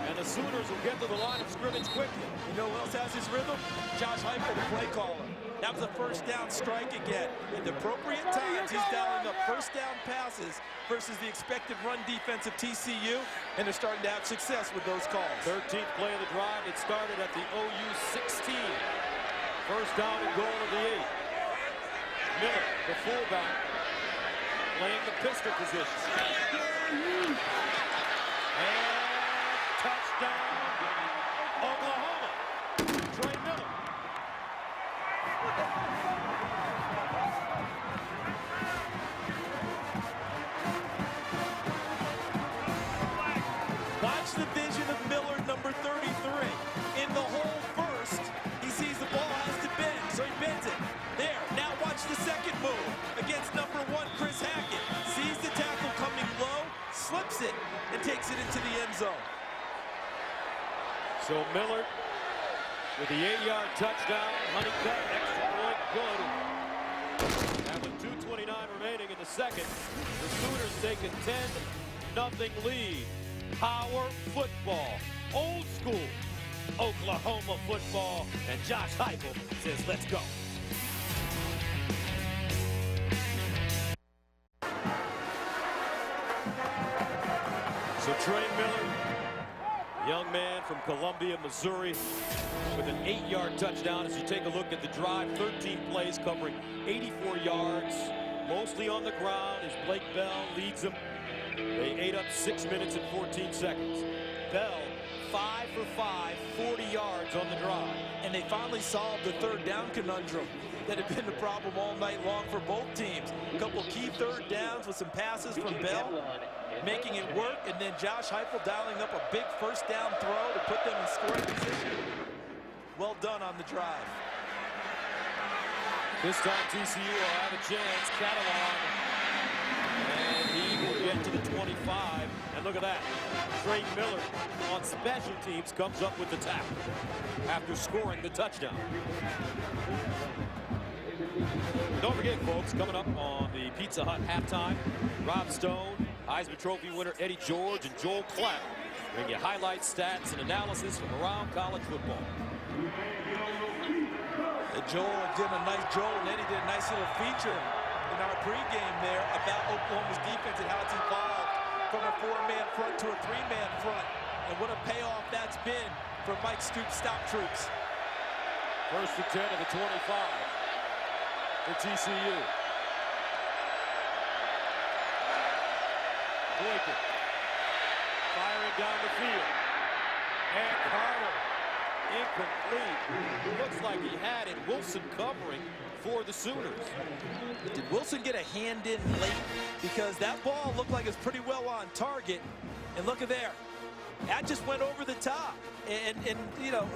and the Sooners will get to the line of scrimmage quickly. You know who else has his rhythm? Josh Heupel, the play caller. That was a 1st down strike again. At the appropriate times, he's dialing up 1st down passes versus the expected run defense of TCU, and they're starting to have success with those calls. 13th play of the drive. It started at the OU 16. 1st down and goal of the 8. Miller, the fullback, playing the pistol position. And touchdown, Oklahoma. Trey Miller. Watch the vision of Miller, number 33. In the hole first, he sees the ball has to bend, so he bends it. There, now watch the second move against number 1, Chris Hackett. Sees the tackle coming low, slips it, and takes it into the end zone. So Miller with the 8-yard touchdown, Honeycutt, extra point, good. And with 2:29 remaining in the second, the Sooners take a 10-0 lead. Power football, old school Oklahoma football, and Josh Heupel says, let's go. So Trey Miller, young man from Columbia, Missouri, with an 8-yard touchdown. As you take a look at the drive, 13 plays covering 84 yards, mostly on the ground as Blake Bell leads them. They ate up 6 minutes and 14 seconds. Bell, 5 for 5, 40 yards on the drive. And they finally solved the 3rd down conundrum that had been the problem all night long for both teams. A couple key 3rd downs with some passes from Bell, making it work, and then Josh Heupel dialing up a big 1st down throw to put them in scoring position. Well done on the drive. This time TCU will have a chance. Catalan, and he will get to the 25. And look at that. Trey Miller on special teams comes up with the tackle after scoring the touchdown. Don't forget, folks, coming up on the Pizza Hut halftime, Rob Stone, Heisman Trophy winner Eddie George, and Joel Klatt bring you highlights, stats, and analysis from around college football. Joel and Eddie did a nice little feature in our pregame there about Oklahoma's defense and how it's evolved from a 4-man front to a 3-man front, and what a payoff that's been for Mike Stoops' stop troops. First and 10 of the 25 for TCU. Boykin firing down the field. And Carter incomplete. Looks like he had it. Wilson covering for the Sooners. Did Wilson get a hand in late? Because that ball looked like it's pretty well on target. And look at there. That just went over the top. And you know,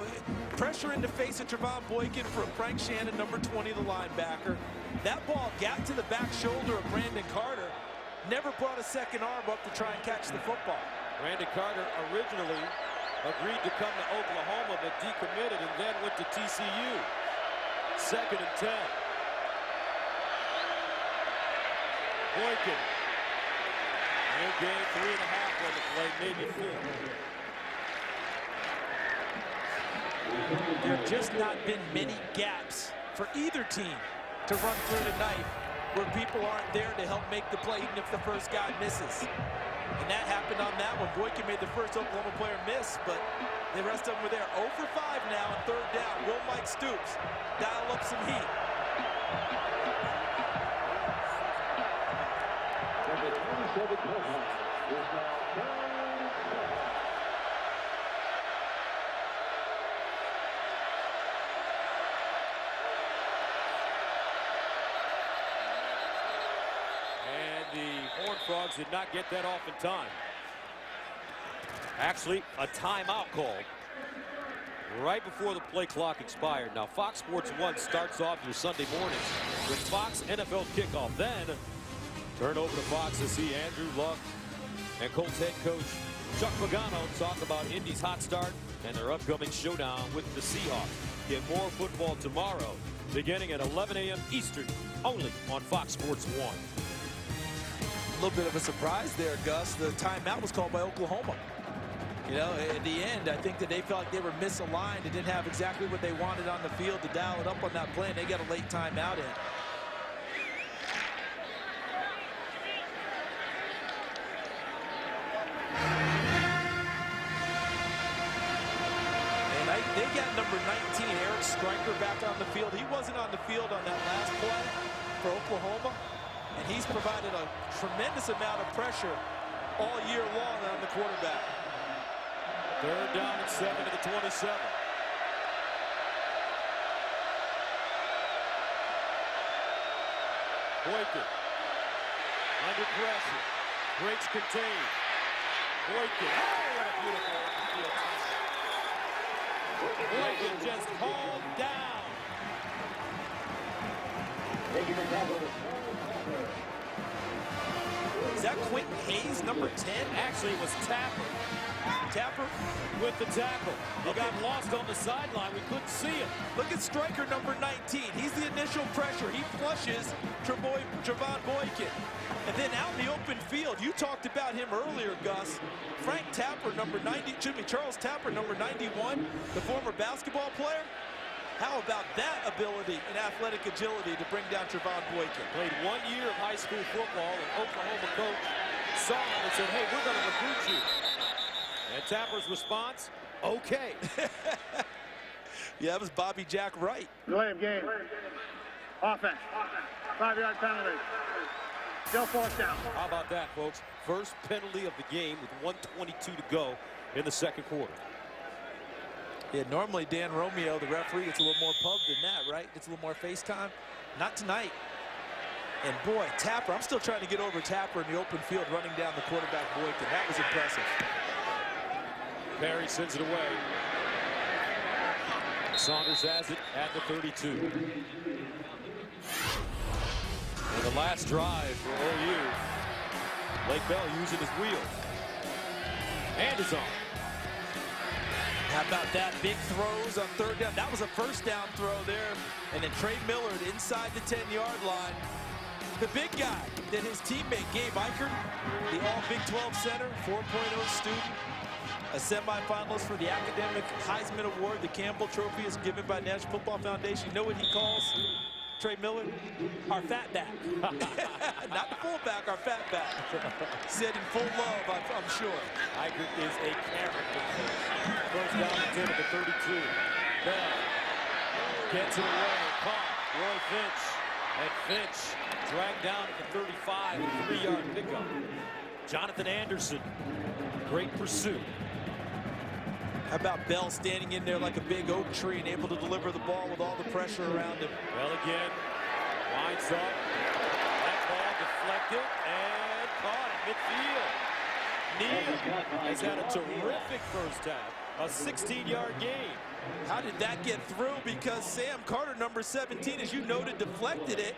pressure in the face of Trevon Boykin from Frank Shannon, number 20, the linebacker. That ball got to the back shoulder of Brandon Carter. Never brought a second arm up to try and catch the football. Brandon Carter originally agreed to come to Oklahoma, but decommitted and then went to TCU. Second and 10. Boykin. And gain 3.5 on the play, maybe 4. There have just not been many gaps for either team to run through tonight where people aren't there to help make the play even if the first guy misses. And that happened on that one. Boykin made the first Oklahoma player miss, but the rest of them were there. 0 for 5 now on 3rd down. Will Mike Stoops dial up some heat? Frogs did not get that off in time. Actually, a timeout called right before the play clock expired. Now, Fox Sports 1 starts off your Sunday mornings with Fox NFL Kickoff. Then, turn over to Fox to see Andrew Luck and Colts head coach Chuck Pagano talk about Indy's hot start and their upcoming showdown with the Seahawks. Get more football tomorrow, beginning at 11 a.m. Eastern, only on Fox Sports 1. A little bit of a surprise there, Gus. The timeout was called by Oklahoma. You know, at the end, I think that they felt like they were misaligned and didn't have exactly what they wanted on the field to dial it up on that play, and they got a late timeout in. And they got number 19, Eric Stryker, back on the field. He wasn't on the field on that last play for Oklahoma. And he's provided a tremendous amount of pressure all year long on the quarterback. 3rd down and 7 to the 27. Boykin under pressure. Breaks contained. Boykin. Oh, what a beautiful field. Boykin just hauled down. Is that Quentin Hayes, number 10? Actually, it was Tapper. Tapper with the tackle. He got lost on the sideline. We couldn't see him. Look at Stryker, number 19. He's the initial pressure. He flushes Trevon Boykin. And then out in the open field, you talked about him earlier, Gus. Frank Tapper, Charles Tapper, number 91, the former basketball player. How about that ability and athletic agility to bring down Trevon Boykin? Played 1 year of high school football, and Oklahoma coach saw him and said, hey, we're going to recruit you. And Tapper's response, okay. Yeah, that was Bobby Jack Wright. Delay of game. Offense. 5-yard penalty. Still 4th down. How about that, folks? First penalty of the game with 1:22 to go in the 2nd quarter. Yeah, normally Dan Romeo, the referee, gets a little more pub than that, right? Gets a little more face time. Not tonight. And boy, Tapper, I'm still trying to get over Tapper in the open field running down the quarterback Boykin. That was impressive. Perry sends it away. Saunders has it at the 32. And the last drive for OU. Blake Bell using his wheel. And is on. How about that? Big throws on third down. That was a first down throw there. And then Trey Millard inside the 10-yard line. The big guy that his teammate Gabe Eichert, the all-Big 12 center, 4.0 student, a semifinalist for the Academic Heisman Award. The Campbell Trophy is given by National Football Foundation. You know what he calls Trey Millard? Our fat back. Not the fullback, our fat back. Said in full love, I'm sure. Eichert is a character. First down and 10 at the 32. Bell gets it away. Caught. Roy Finch. And Finch dragged down at the 35 with a 3-yard pickup. Jonathan Anderson. Great pursuit. How about Bell standing in there like a big oak tree and able to deliver the ball with all the pressure around him? Bell again. Winds up. That ball deflected and caught at midfield. Neal has had a terrific first half. A 16-yard gain. How did that get through? Because Sam Carter, number 17, as you noted, deflected it.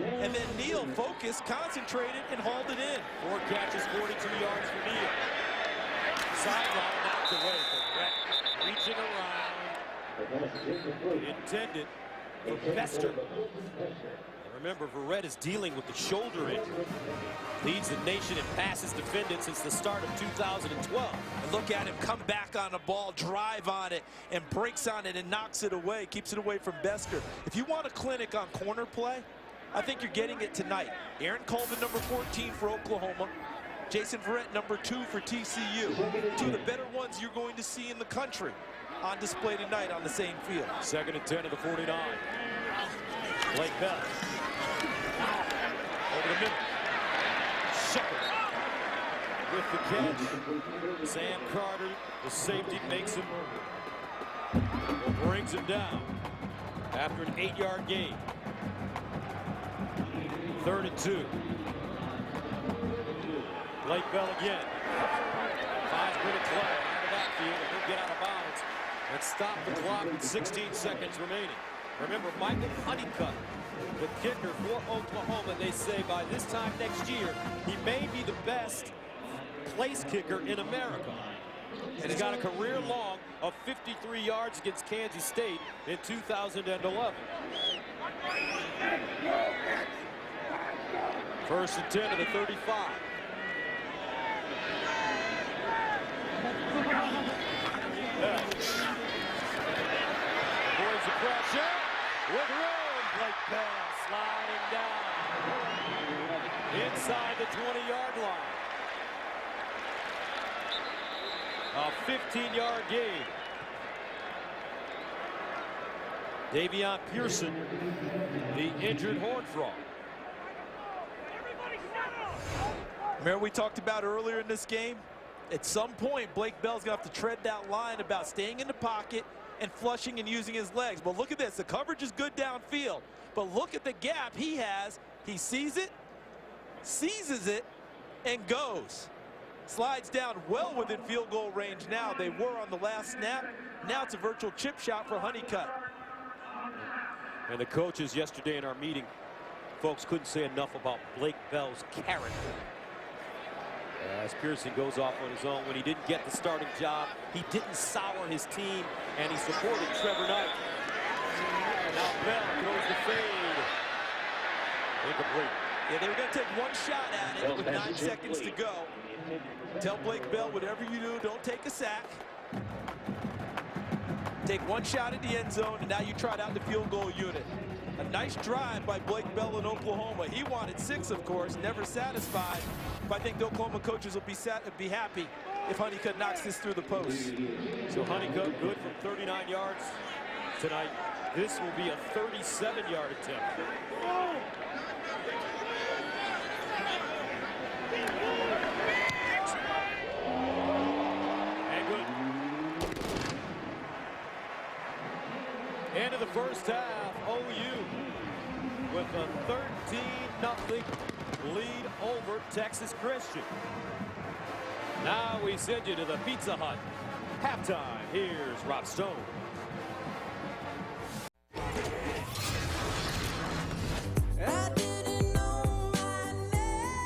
And then Neal focused, concentrated, and hauled it in. 4 catches, 42 yards for Neal. Sideline knocked away for Rhett. Reaching around. Intended for Bester. Remember, Verrett is dealing with the shoulder injury. Leads the nation in passes defended since the start of 2012. And look at him come back on the ball, drive on it, and breaks on it and knocks it away, keeps it away from Bester. If you want a clinic on corner play, I think you're getting it tonight. Aaron Colvin, number 14 for Oklahoma. Jason Verrett, number 2 for TCU. 2 of the better ones you're going to see in the country on display tonight on the same field. 2nd and 10 to the 49. Blake Bell. Over the middle. Shepard with the catch. Sam Carter, the safety, makes him, brings him down after an 8-yard gain. 3rd and 2. Blake Bell again. Finds good play out of that field, and he'll get out of bounds and stop the clock with 16 seconds remaining. Remember, Michael Honeycutt, the kicker for Oklahoma, they say by this time next year, he may be the best place kicker in America. And he's got a career long of 53 yards against Kansas State in 2011. 1st and 10 to the 35. Boys the pressure with room. Blake Bell sliding down inside the 20-yard line. A 15-yard gain. Davion Pearson, the injured Horned Frog. Remember we talked about earlier in this game? At some point, Blake Bell's going to have to tread that line about staying in the pocket and flushing and using his legs. But look at this. The coverage is good downfield. But look at the gap he has. He sees it, seizes it, and goes. Slides down well within field goal range now. They were on the last snap. Now it's a virtual chip shot for Honeycutt. And the coaches yesterday in our meeting, folks, couldn't say enough about Blake Bell's character. As Pearson goes off on his own, when he didn't get the starting job, he didn't sour his team, and he supported Trevor Knight. Now Bell throws the fade. Incomplete. Yeah, they were going to take one shot at it with 9 seconds to go. Tell Blake Bell, whatever you do, don't take a sack. Take one shot at the end zone, and now you trot out the field goal unit. A nice drive by Blake Bell in Oklahoma. He wanted 6, of course, never satisfied. But I think the Oklahoma coaches will be happy if Honeycutt knocks this through the post. So Honeycutt good from 39 yards tonight. This will be a 37-yard attempt. And good. End of the first half, OU with a 13-0 lead over Texas Christian. Now we send you to the Pizza Hut. Halftime, here's Rob Stone. I didn't know my name.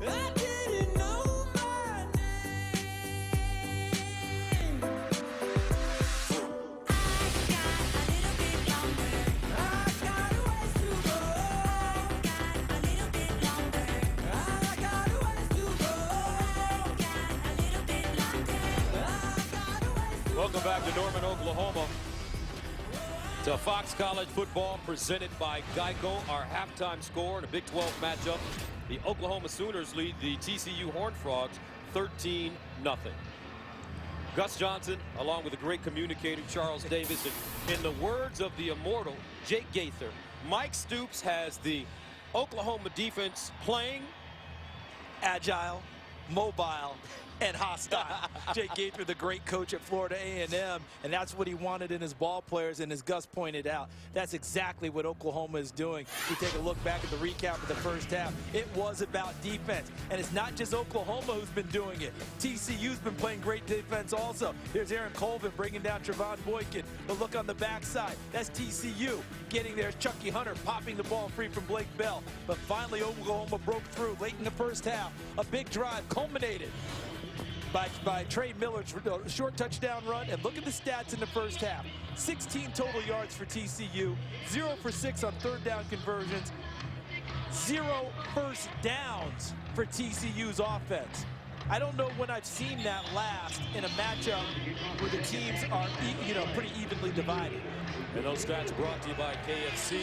I didn't know my name. Welcome back to Norman, Oklahoma. To Fox College football presented by Geico. Our halftime score in a Big 12 matchup. The Oklahoma Sooners lead the TCU Horned Frogs 13-0. Gus Johnson, along with the great communicator Charles Davis, and in the words of the immortal Jake Gaither, Mike Stoops has the Oklahoma defense playing agile, mobile, and hostile. Jake Gaither, the great coach at Florida A&M, and that's what he wanted in his ball players, and as Gus pointed out, that's exactly what Oklahoma is doing. We take a look back at the recap of the first half. It was about defense, and it's not just Oklahoma who's been doing it. TCU's been playing great defense also. Here's Aaron Colvin bringing down Trevon Boykin, but look on the backside. That's TCU getting there. Chucky Hunter popping the ball free from Blake Bell, but finally Oklahoma broke through late in the first half. A big drive culminated by Trey Miller's short touchdown run, and look at the stats in the first half. 16 total yards for TCU, 0 for 6 on third down conversions, 0 first downs for TCU's offense. I don't know when I've seen that last in a matchup where the teams are, pretty evenly divided. And those stats brought to you by KFC,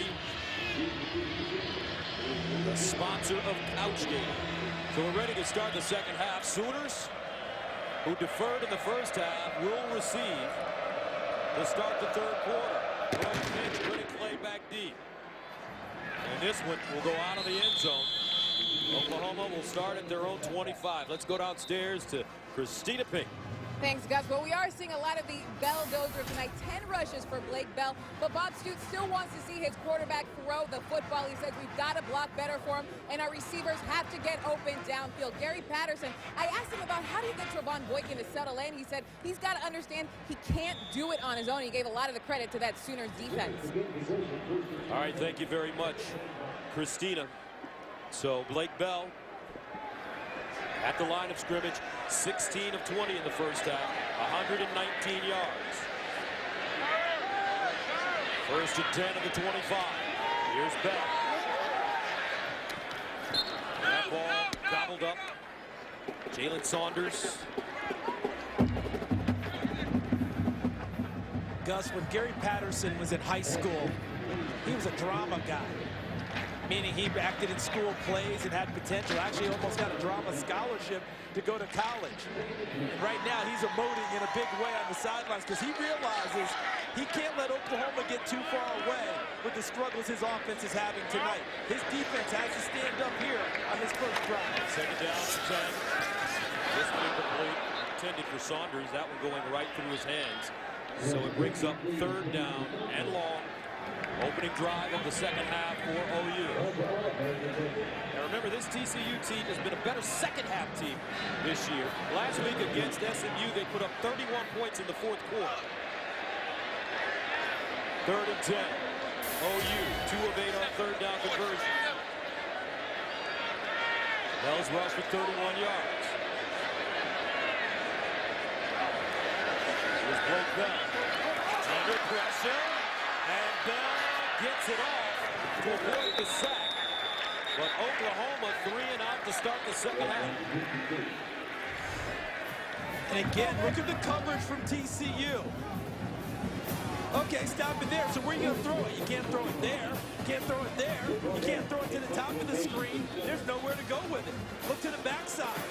the sponsor of Couchgate. So we're ready to start the second half. Sooners, who deferred in the first half, will receive to start the third quarter. Roy Finch putting Clay back deep. And this one will go out of the end zone. Oklahoma will start at their own 25. Let's go downstairs to Christina Pink. Thanks, Gus. Well, we are seeing a lot of the Bell dozer tonight. 10 rushes for Blake Bell, but Bob Stoops still wants to see his quarterback throw the football. He says we've got to block better for him, and our receivers have to get open downfield. Gary Patterson, I asked him about how do you get Trevon Boykin to settle in. He said he's got to understand he can't do it on his own. He gave a lot of the credit to that Sooners defense. All right, thank you very much, Christina. So Blake Bell at the line of scrimmage, 16 of 20 in the first half, 119 yards. First and 10 of the 25. Here's Bell. That ball gobbled up. Jalen Saunders. Gus, when Gary Patterson was in high school, he was a drama guy. Meaning he acted in school plays and had potential. Actually almost got a drama scholarship to go to college. And right now he's emoting in a big way on the sidelines because he realizes he can't let Oklahoma get too far away with the struggles his offense is having tonight. His defense has to stand up here on his first drive. Second down and 10. This one incomplete. Intended for Saunders. That one going right through his hands. So it brings up third down and long. Opening drive of the second half for OU. Now remember, this TCU team has been a better second half team this year. Last week against SMU, they put up 31 points in the fourth quarter. Third and 10. OU, 2 of 8 on third down conversions. Bell's rush for 31 yards. Here's Blake Bell. Under pressure. And Bell gets it off to avoid the sack. But Oklahoma 3 and out to start the second half. And again, look at the coverage from TCU. Okay, stop it there. So where are you going to throw it? You can't throw it there. You can't throw it there. You can't throw it to the top of the screen. There's nowhere to go with it. Look to the backside.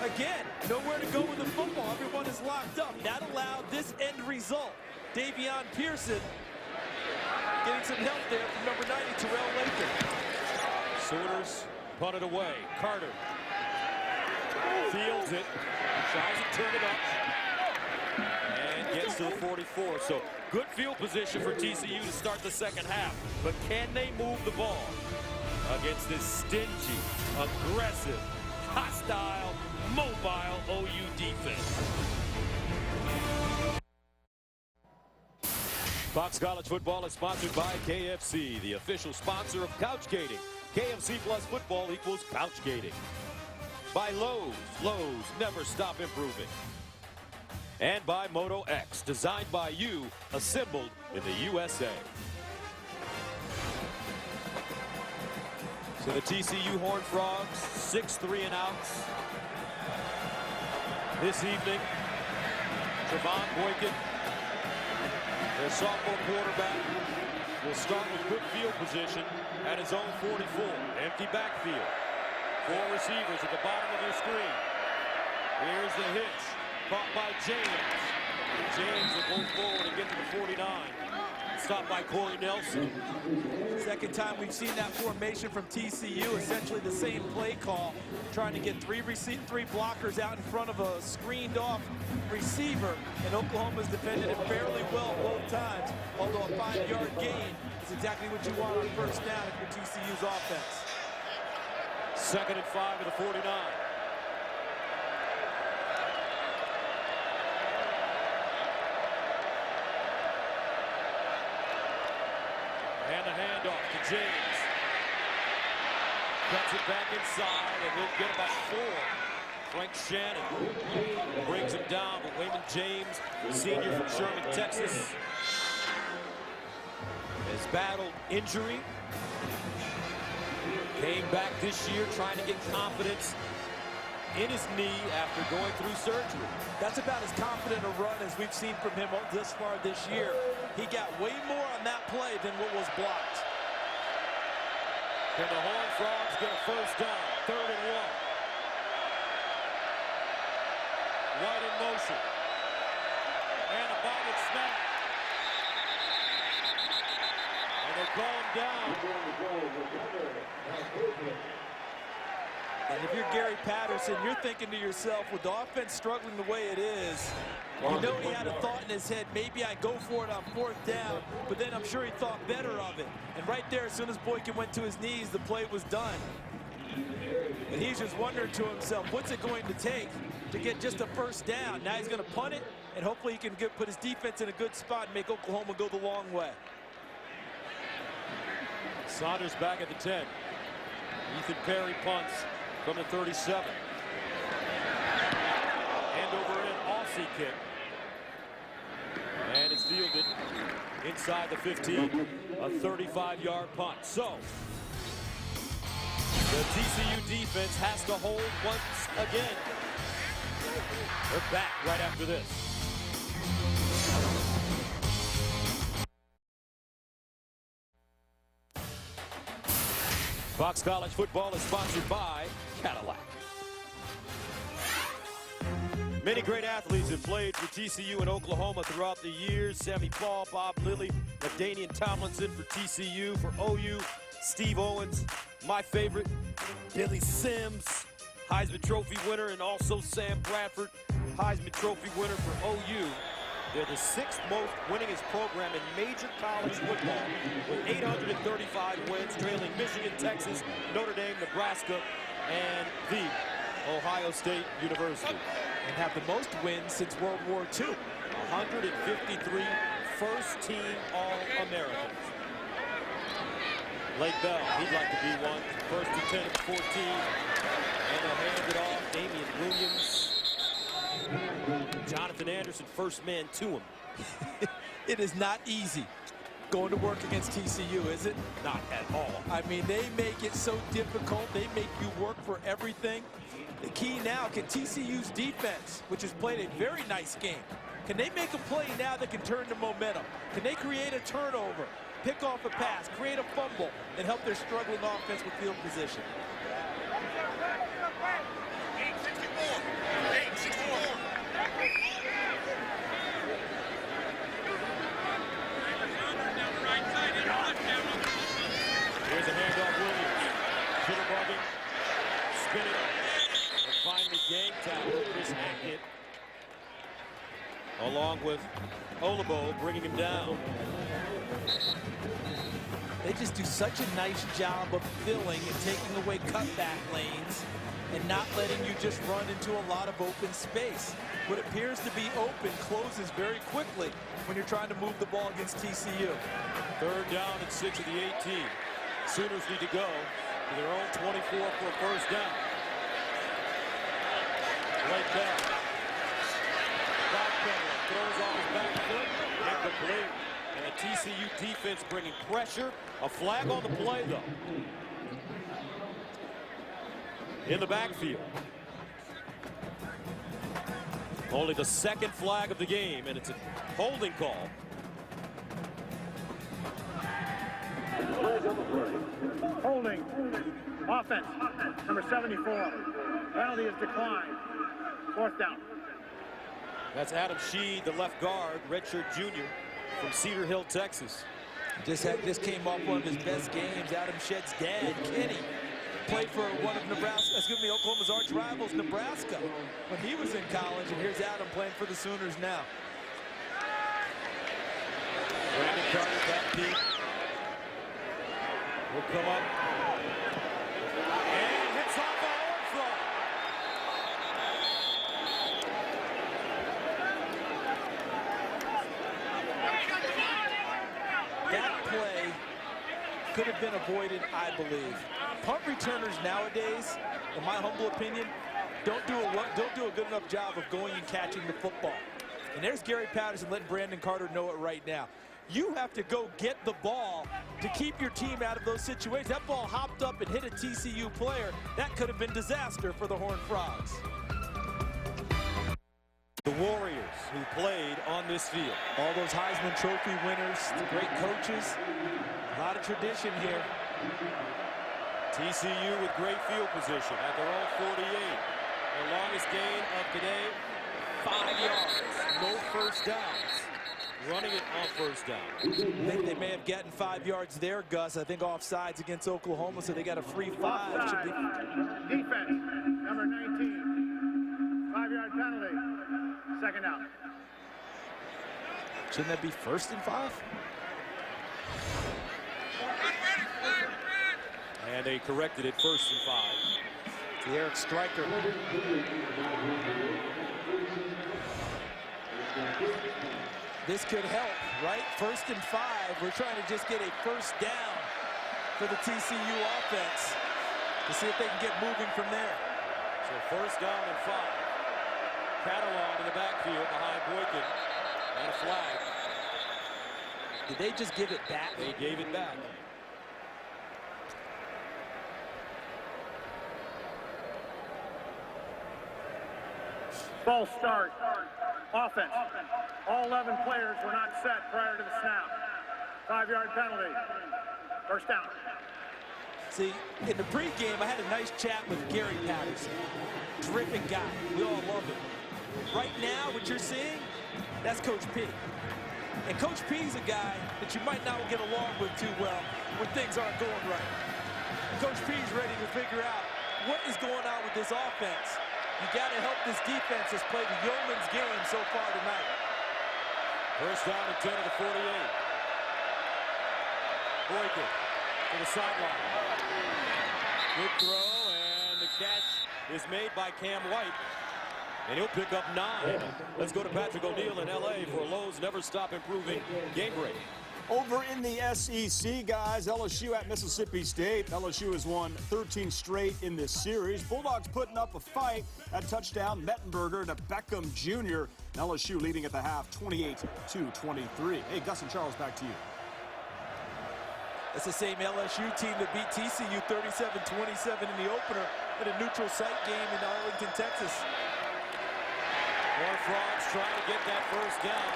Again, nowhere to go with the football. Everyone is locked up. That allowed this end result. Davion Pearson getting some help there from number 90, Terrell Lincoln. Sooners punted away. Carter fields it, tries to turn it up, and gets to the 44. So good field position for TCU to start the second half. But can they move the ball against this stingy, aggressive, hostile, mobile OU defense? Fox College Football is sponsored by KFC, the official sponsor of Couchgating. KFC plus football equals Couchgating. By Lowe's. Lowe's, never stop improving. And by Moto X, designed by you, assembled in the USA. So the TCU Horned Frogs, 6 3 and outs this evening. Trevon Boykin, their sophomore quarterback, will start with good field position at his own 44. Empty backfield. 4 receivers at the bottom of your screen. Here's the hitch. Caught by James. James will go forward and get to the 49. Stopped by Corey Nelson. Second time we've seen that formation from TCU, essentially the same play call, trying to get three blockers out in front of a screened off receiver, and Oklahoma's defended it fairly well both times, although a 5-yard gain is exactly what you want on first down if you're TCU's offense. 2nd and 5 at the 49. And the handoff to James. Cuts it back inside, and he'll get about 4. Frank Shannon brings him down, but Wayman James, senior from Sherman, Texas, has battled injury. Came back this year trying to get confidence in his knee after going through surgery. That's about as confident a run as we've seen from him this far this year. He got way more on that play than what was blocked. Can the Horned Frogs get a first down? 3rd and 1. White in motion. And a bobbled snap. And they call him down. And if you're Gary Patterson, you're thinking to yourself, with the offense struggling the way it is, you know he had a thought in his head, maybe I go for it on 4th down, but then I'm sure he thought better of it. And right there, as soon as Boykin went to his knees, the play was done. And he's just wondering to himself, what's it going to take to get just a first down? Now he's going to punt it, and hopefully he can put his defense in a good spot and make Oklahoma go the long way. Saunders back at the 10. Ethan Perry punts from the 37. Hand over an Aussie kick. And it's fielded inside the 15. A 35-yard punt. So, the TCU defense has to hold once again. They're back right after this. Fox College football is sponsored by Cadillac. Many great athletes have played for TCU and Oklahoma throughout the years. Sammy Paul, Bob Lilly, LaDainian Tomlinson for TCU. For OU, Steve Owens, my favorite, Billy Sims, Heisman Trophy winner, and also Sam Bradford, Heisman Trophy winner for OU. They're the 6th most winningest program in major college football with 835 wins, trailing Michigan, Texas, Notre Dame, Nebraska, and the Ohio State University. And have the most wins since World War II. 153 first-team All-Americans. Blake Bell, he'd like to be one. First and 10 at 14. And they'll hand it off. Damian Williams. Jonathan Anderson, first man to him. It is not easy going to work against TCU, is it? Not at all. I mean, they make it so difficult. They make you work for everything. The key now, can TCU's defense, which has played a very nice game, can they make a play now that can turn to momentum? Can they create a turnover, pick off a pass, create a fumble, and help their struggling offense with field position? Here's a handoff, Williams. Jitterbugging, spinning, and finally gang tackle, Chris Hackett, along with Olabo, bringing him down. They just do such a nice job of filling and taking away cutback lanes and not letting you just run into a lot of open space. What appears to be open closes very quickly when you're trying to move the ball against TCU. 3rd down and 6 of the 18. Sooners need to go to their own 24 for a first down. Blake Bell. Backpedaling, throws off his back foot, incomplete. And the TCU defense bringing pressure. A flag on the play, though. In the backfield. Only the second flag of the game, and it's a holding call. Holding. Offense. Number 74. Penalty is declined. 4th down. That's Adam Sheed, the left guard, redshirt junior from Cedar Hill, Texas. Just came off one of his best games. Adam Sheed's dad, Kenny, played for one of Oklahoma's arch rivals, Nebraska, when he was in college. And here's Adam playing for the Sooners now. Brandon Carter back deep. Will come up. And hits off the horn front. That play could have been avoided, I believe. Punt returners nowadays, in my humble opinion, don't do a good enough job of going and catching the football. And there's Gary Patterson letting Brandon Carter know it right now. You have to go get the ball to keep your team out of those situations. That ball hopped up and hit a TCU player. That could have been disaster for the Horned Frogs. The Warriors who played on this field. All those Heisman Trophy winners, the great coaches, a lot of tradition here. TCU with great field position at their own 48. Their longest gain of today, 5 yards. No first downs. Running it on first down. I think they may have gotten 5 yards there, Gus. I think offsides against Oklahoma, so they got a free 5. Should be... Defense, number 19. 5-yard penalty. 2nd down. Shouldn't that be 1st and 5? And they corrected it 1st and 5. To Eric Stryker. This could help, right? 1st and 5. We're trying to just get a first down for the TCU offense to see if they can get moving from there. So 1st down and 5. Catalog in the backfield behind Boykin. And a flag. Did they just give it back? They gave it back. False start. Offense. All 11 players were not set prior to the snap. 5-yard penalty. 1st down. See, in the pregame, I had a nice chat with Gary Patterson. Terrific guy. We all love him. Right now, what you're seeing, that's Coach P. And Coach P's a guy that you might not get along with too well when things aren't going right. And Coach P's ready to figure out what is going on with this offense. You got to help this defense that's played a yeoman's game so far tonight. 1st down and 10 to the 48. Boykin to the sideline. Good throw, and the catch is made by Cam White. And he'll pick up 9. Let's go to Patrick O'Neal in L.A. for Lowe's Never Stop Improving Game Break. Over in the SEC, guys, LSU at Mississippi State. LSU has won 13 straight in this series. Bulldogs putting up a fight. That touchdown, Mettenberger to Beckham Jr. LSU leading at the half, 28-23. Hey, Gus and Charles, back to you. That's the same LSU team that beat TCU 37-27 in the opener at a neutral site game in Arlington, Texas. Horned Frogs trying to get that 1st down.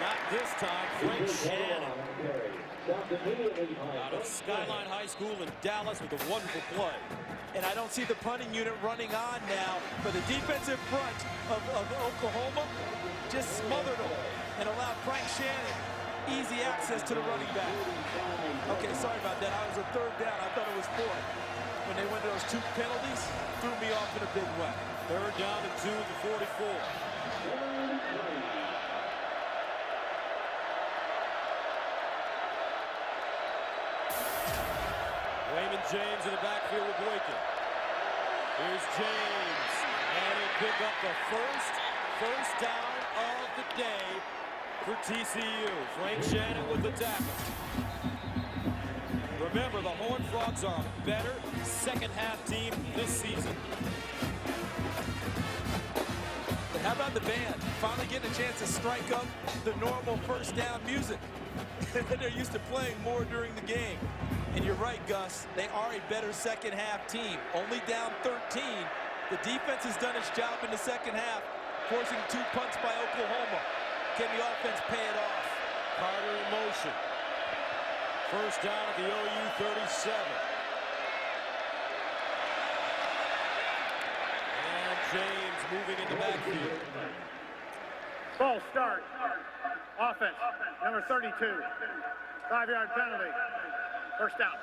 Not this time. Frank Shannon out of Skyline High School in Dallas with a wonderful play. And I don't see the punting unit running on now, but the defensive front of Oklahoma just smothered them and allowed Frank Shannon easy access to the running back. Okay, sorry about that. I was a 3rd down. I thought it was 4th. When they went to those 2 penalties, threw me off in a big way. 3rd down and 2 to 44. Raymond James in the backfield with Boykin. Here's James, and he'll pick up the first down of the day for TCU. Frank Shannon with the tackle. Remember, the Horned Frogs are a better second-half team this season. But how about the band? Finally getting a chance to strike up the normal 1st down music. They're used to playing more during the game. And you're right, Gus. They are a better second-half team. Only down 13. The defense has done its job in the second half. forcing 2 punts by Oklahoma. Can the offense pay it off? Carter in motion. First down at the OU 37. And James moving in the backfield. False start. Offense, number 32. 5-yard penalty. First down.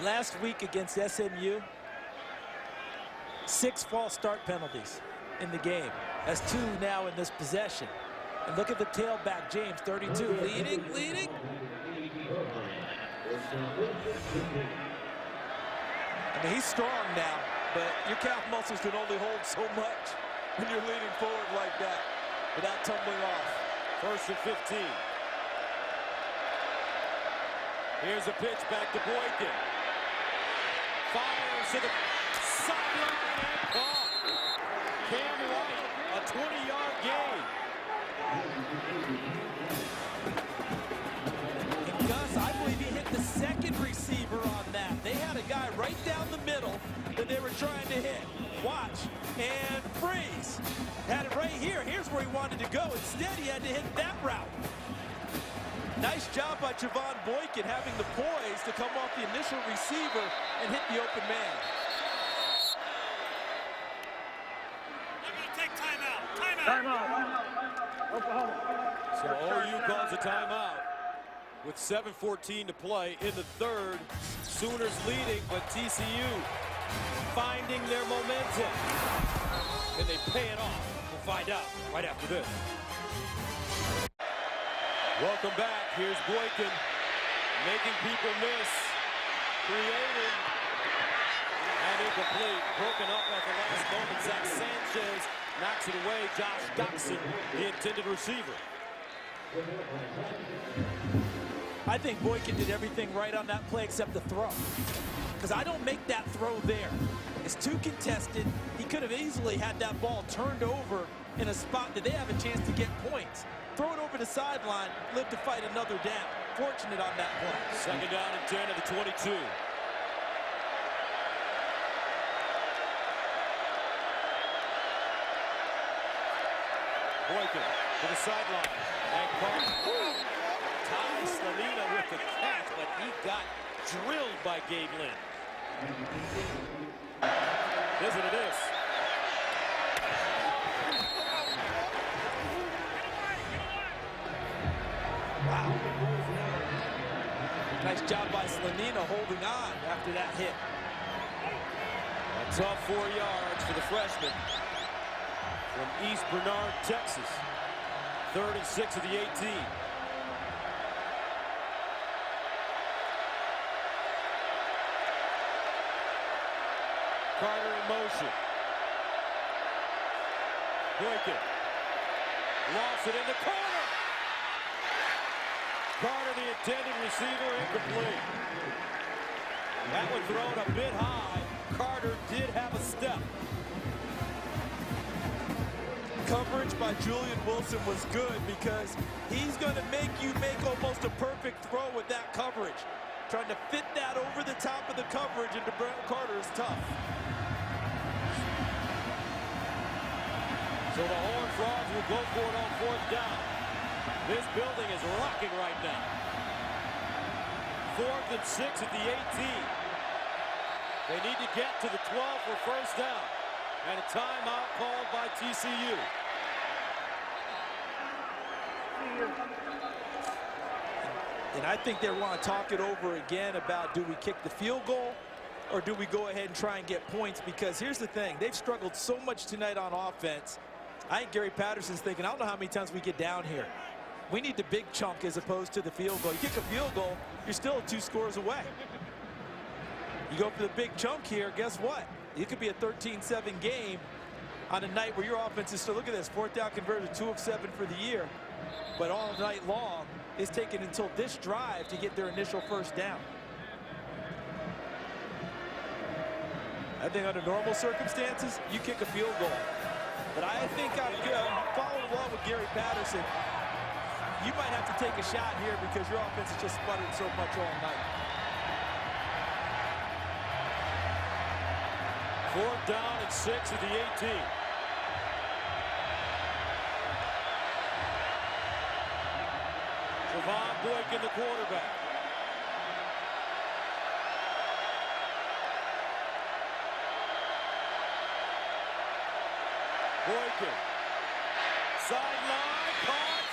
Last week against SMU, 6 false start penalties in the game. That's 2 now in this possession. And look at the tailback, James, 32, leading. I mean, he's strong now, but your calf muscles can only hold so much when you're leaning forward like that without tumbling off. First and 15. Here's a pitch back to Boykin. Fires to the sideline and caught. Cam White, a 20-yard gain. And Gus, I believe he hit the second receiver on that. They had a guy right down the middle that they were trying to hit. Watch and freeze. Had it right here. Here's where he wanted to go. Instead, he had to hit that route. Nice job by Javon Boykin having the poise to come off the initial receiver and hit the open man. They're going to take timeout. Timeout. Oklahoma. So OU calls a timeout with 7:14 to play in the third. Sooners leading, but TCU finding their momentum. Can they pay it off? We'll find out right after this. Welcome back. Here's Boykin making people miss. Creating. And incomplete. Broken up at the last moment. Zach Sanchez knocks it away. Josh Doxson, the intended receiver. I think Boykin did everything right on that play except the throw. Because I don't make that throw there. It's too contested. He could have easily had that ball turned over in a spot that they have a chance to get points. Throw it over the sideline, live to fight another down. Fortunate on that play. Second down and 10 at the 22. Boykin to the sideline. And Carter. Ty Slavina with the catch, but he got drilled by Gabe Lynn. Listen to this. Wow. Nice job by Slanina holding on after that hit. A tough 4 yards for the freshman from East Bernard, Texas. 3rd and 6 of the 18. Carter in motion. Boykin. Lost it in the corner. Carter, the intended receiver, incomplete. That one thrown a bit high. Carter did have a step. Coverage by Julian Wilson was good because he's going to make you make almost a perfect throw with that coverage. Trying to fit that over the top of the coverage into Brent Carter is tough. So the Horned Frogs will go for it on 4th down. This building is rocking right now. 4th and 6 at the 18. They need to get to the 12 for first down. And a timeout called by TCU. And I think they want to talk it over again about, do we kick the field goal or do we go ahead and try and get points? Because here's the thing, they've struggled so much tonight on offense. I think Gary Patterson's thinking, I don't know how many times we get down here. We need the big chunk as opposed to the field goal. You kick a field goal, you're still 2 scores away. You go for the big chunk here, guess what? It could be a 13-7 game on a night where your offense is still, look at this, 4th down converted, 2 of 7 for the year. But all night long, it's taken until this drive to get their initial first down. I think under normal circumstances, you kick a field goal. But I think I'm following along with Gary Patterson. You might have to take a shot here because your offense has just sputtered so much all night. 4th down and 6 at the 18. Javon Boykin, the quarterback. Boykin. Sideline, caught.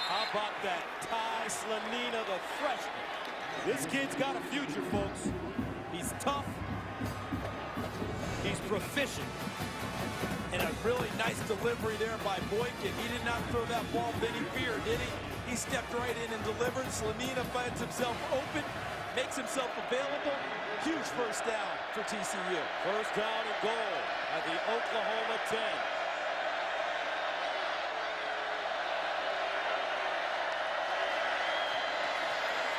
How about that? Ty Slanina, the freshman. This kid's got a future, folks. He's tough. He's proficient. And a really nice delivery there by Boykin. He did not throw that ball with any fear, did he? He stepped right in and delivered. Slanina finds himself open, makes himself available. Huge first down for TCU. First down and goal at the Oklahoma 10.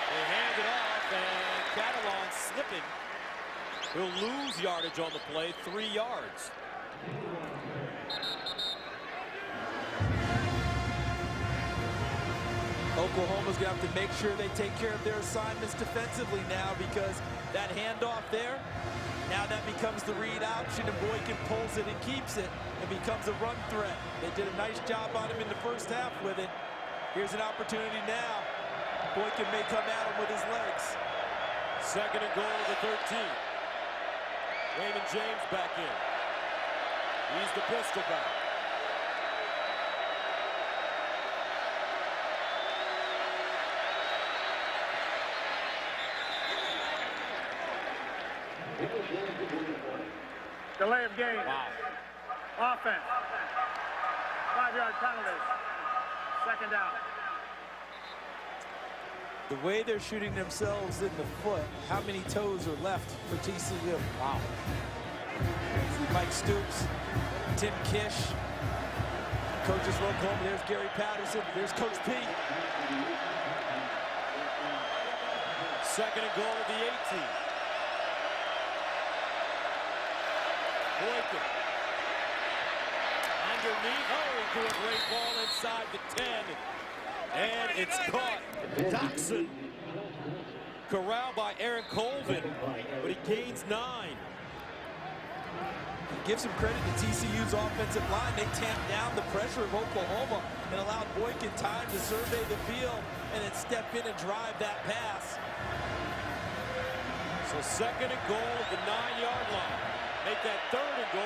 They hand it off, and Catalan slipping. He'll lose yardage on the play, 3 yards. Oklahoma's going to have to make sure they take care of their assignments defensively now, because that handoff there, now that becomes the read option, and Boykin pulls it and keeps it and becomes a run threat. They did a nice job on him in the first half with it. Here's an opportunity now. Boykin may come at him with his legs. Second and goal to the 13. Raymond James back in. He's the pistol back. Delay of game. Wow. Offense. 5-yard penalty. Second down. The way they're shooting themselves in the foot, how many toes are left for TCU? Wow. Mike Stoops, Tim Kish, coaches from Oklahoma. There's Gary Patterson. There's Coach P. Second and goal at the 18. Boykin. Underneath. Oh, to a great ball inside the 10. And it's caught. Doxson. Corralled by Aaron Colvin, but he gains 9. Give some credit to TCU's offensive line. They tamped down the pressure of Oklahoma and allowed Boykin time to survey the field and then step in and drive that pass. So second and goal at the 9-yard line. Make that third and goal,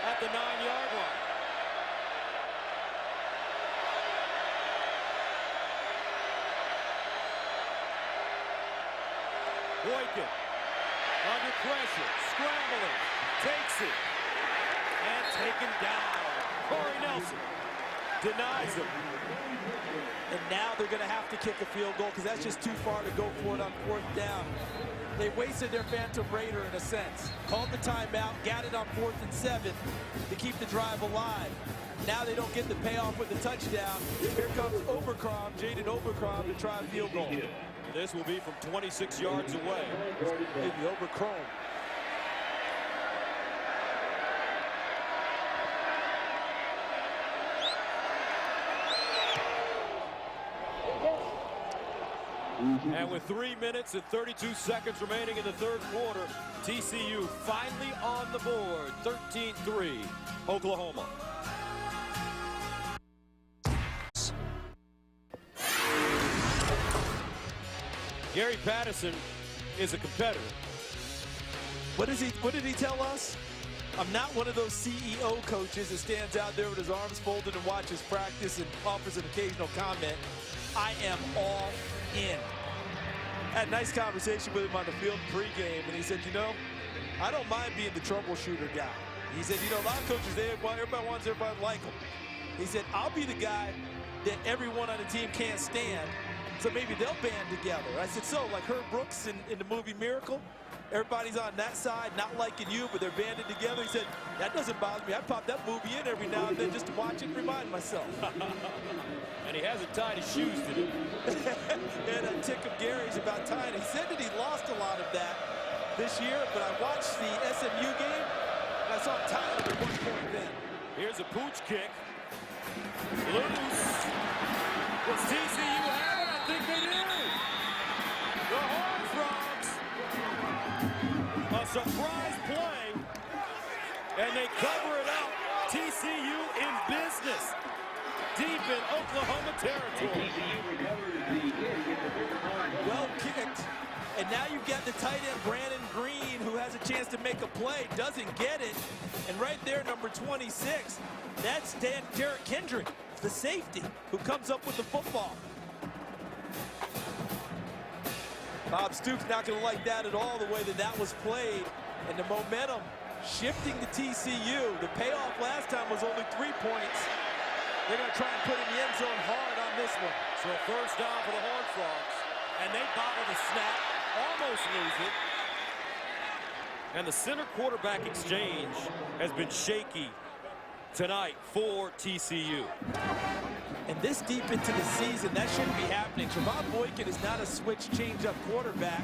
at the 9-yard line. Boykin under pressure, scrambling, takes it, and taken down. Corey Nelson denies him. And now they're going to have to kick a field goal, because that's just too far to go for it on 4th down. They wasted their Phantom Raider in a sense. Called the timeout, got it on 4th and 7 to keep the drive alive. Now they don't get the payoff with the touchdown. Here comes Overcrom, Jaden Overcrom, to try a field goal. This will be from 26 yards away. Maybe Overcrom. And with 3 minutes and 32 seconds remaining in the third quarter, TCU finally on the board, 13-3, Oklahoma. Gary Patterson is a competitor. What did he tell us? I'm not one of those CEO coaches that stands out there with his arms folded and watches practice and offers an occasional comment. I am all in. I had a nice conversation with him on the field pregame, and he said, you know, I don't mind being the troubleshooter guy. He said, you know, a lot of coaches, everybody wants everybody to like them. He said, I'll be the guy that everyone on the team can't stand, so maybe they'll band together. I said, so, like Herb Brooks in the movie Miracle, everybody's on that side, not liking you, but they're banded together. He said, that doesn't bother me. I pop that movie in every now and then just to watch it and remind myself. And he hasn't tied his shoes today. And a tick of Gary's about tying. He said that he lost a lot of that this year, but I watched the SMU game, and I saw him tie it at one point then. Here's a pooch kick. Loose. Does TCU have it? I think they do. The Horned Frogs. A surprise play. And they cover it up. TCU in business. Deep in Oklahoma territory. And now you've got the tight end, Brandon Green, who has a chance to make a play, doesn't get it. And right there, number 26, that's Derek Kendrick, the safety, who comes up with the football. Bob Stoops not going to like that at all, the way that was played. And the momentum shifting to TCU. The payoff last time was only 3 points. They're going to try and put in the end zone hard on this one. So first down for the Horned Frogs. And they bobble the snap, almost lose it. And the center quarterback exchange has been shaky tonight for TCU. And this deep into the season, that shouldn't be happening. Trevon Boykin is not a switch change-up quarterback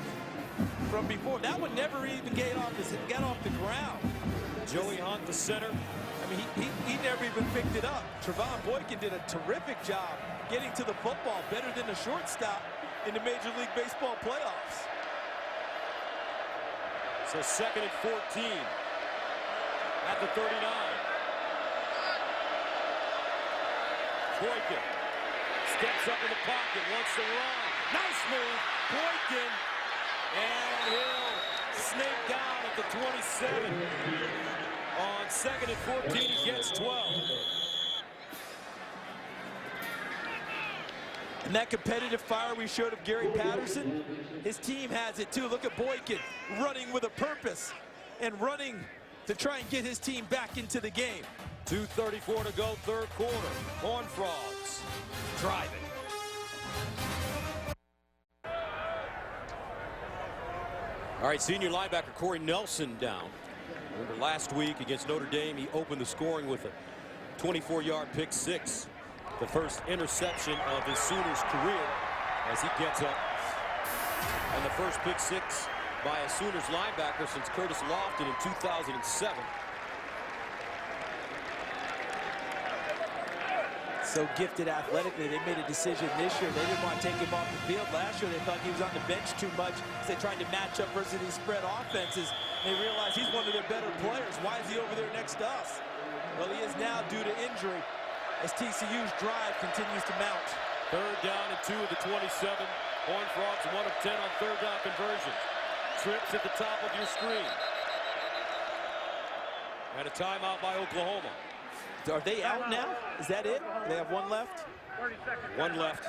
from before. That one never even got off the ground. Joey Hunt, the center. I mean, he never even picked it up. Trevon Boykin did a terrific job getting to the football, better than the shortstop in the Major League Baseball playoffs. So second and 14 at the 39. Boykin steps up in the pocket, wants to run. Nice move, Boykin. And he'll snake down at the 27. On second and 14, he gets 12. And that competitive fire we showed of Gary Patterson, his team has it too. Look at Boykin running with a purpose and running to try and get his team back into the game. 2:34 to go, third quarter. Horned Frogs driving. All right, senior linebacker Corey Nelson down. Remember last week against Notre Dame, he opened the scoring with a 24-yard pick six. The first interception of his Sooners career as he gets up. And the first pick six by a Sooners linebacker since Curtis Lofton in 2007. So gifted athletically, they made a decision this year. They didn't want to take him off the field. Last year, they thought he was on the bench too much. They tried to match up versus these spread offenses. They realized he's one of their better players. Why is he over there next to us? Well, he is now due to injury as TCU's drive continues to mount. Third down and 2 of the 27. Horned Frogs 1 of 10 on third down conversion. Trips at the top of your screen. And a timeout by Oklahoma. Are they out now? Is that it? They have one left? 30 seconds. One left.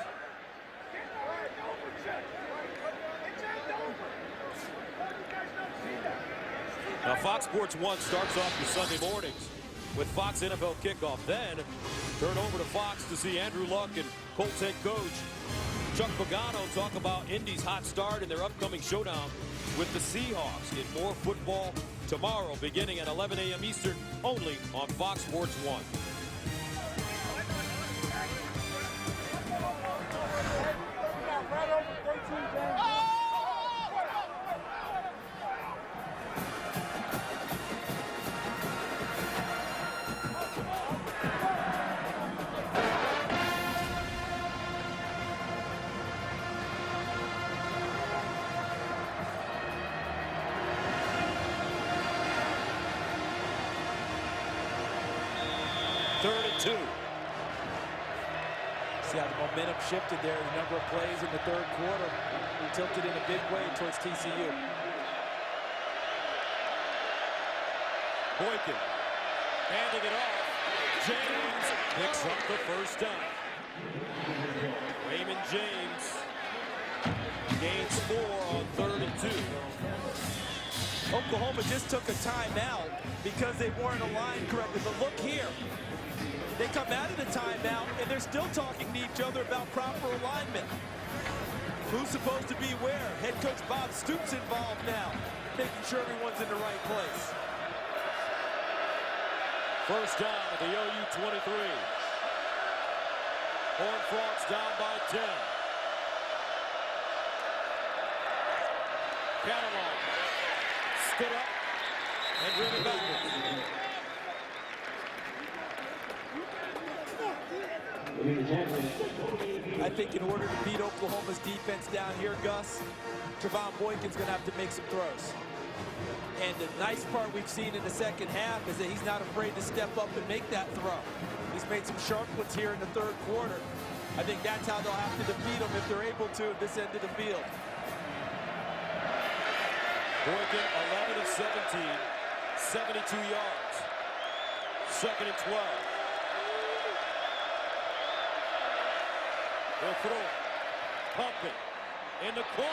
Now Fox Sports 1 starts off your Sunday mornings with Fox NFL Kickoff. Then turn over to Fox to see Andrew Luck and Colts head coach Chuck Pagano talk about Indy's hot start and their upcoming showdown with the Seahawks. Get more football tomorrow beginning at 11 a.m. Eastern only on Fox Sports 1. Third and 2. See how the momentum shifted there. The number of plays in the third quarter tilted in a big way towards TCU. Boykin handing it off. James picks up the first down. Raymond James gains 4 on third and 2. Oklahoma just took a timeout because they weren't aligned correctly. But look here. They come out of the timeout, and they're still talking to each other about proper alignment. Who's supposed to be where? Head coach Bob Stoops involved now, making sure everyone's in the right place. First down at the OU 23. Horned Frogs down by 10. Catalan stood up and driven backwards. I think in order to beat Oklahoma's defense down here, Gus, Trevon Boykin's going to have to make some throws. And the nice part we've seen in the second half is that he's not afraid to step up and make that throw. He's made some sharp ones here in the third quarter. I think that's how they'll have to defeat them if they're able to at this end of the field. Boykin, 11 of 17, 72 yards. 2nd and 12. They'll throw it. Pump it. In the corner.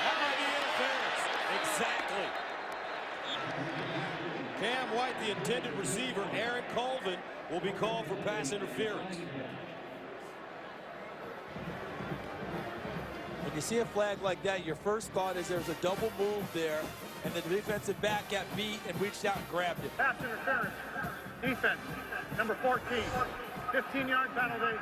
That might be interference. Exactly. Cam White, the intended receiver, Aaron Colvin, will be called for pass interference. When you see a flag like that, your first thought is there's a double move there, and the defensive back got beat and reached out and grabbed it. Pass interference. Defense, number 14. 15-yard penalty.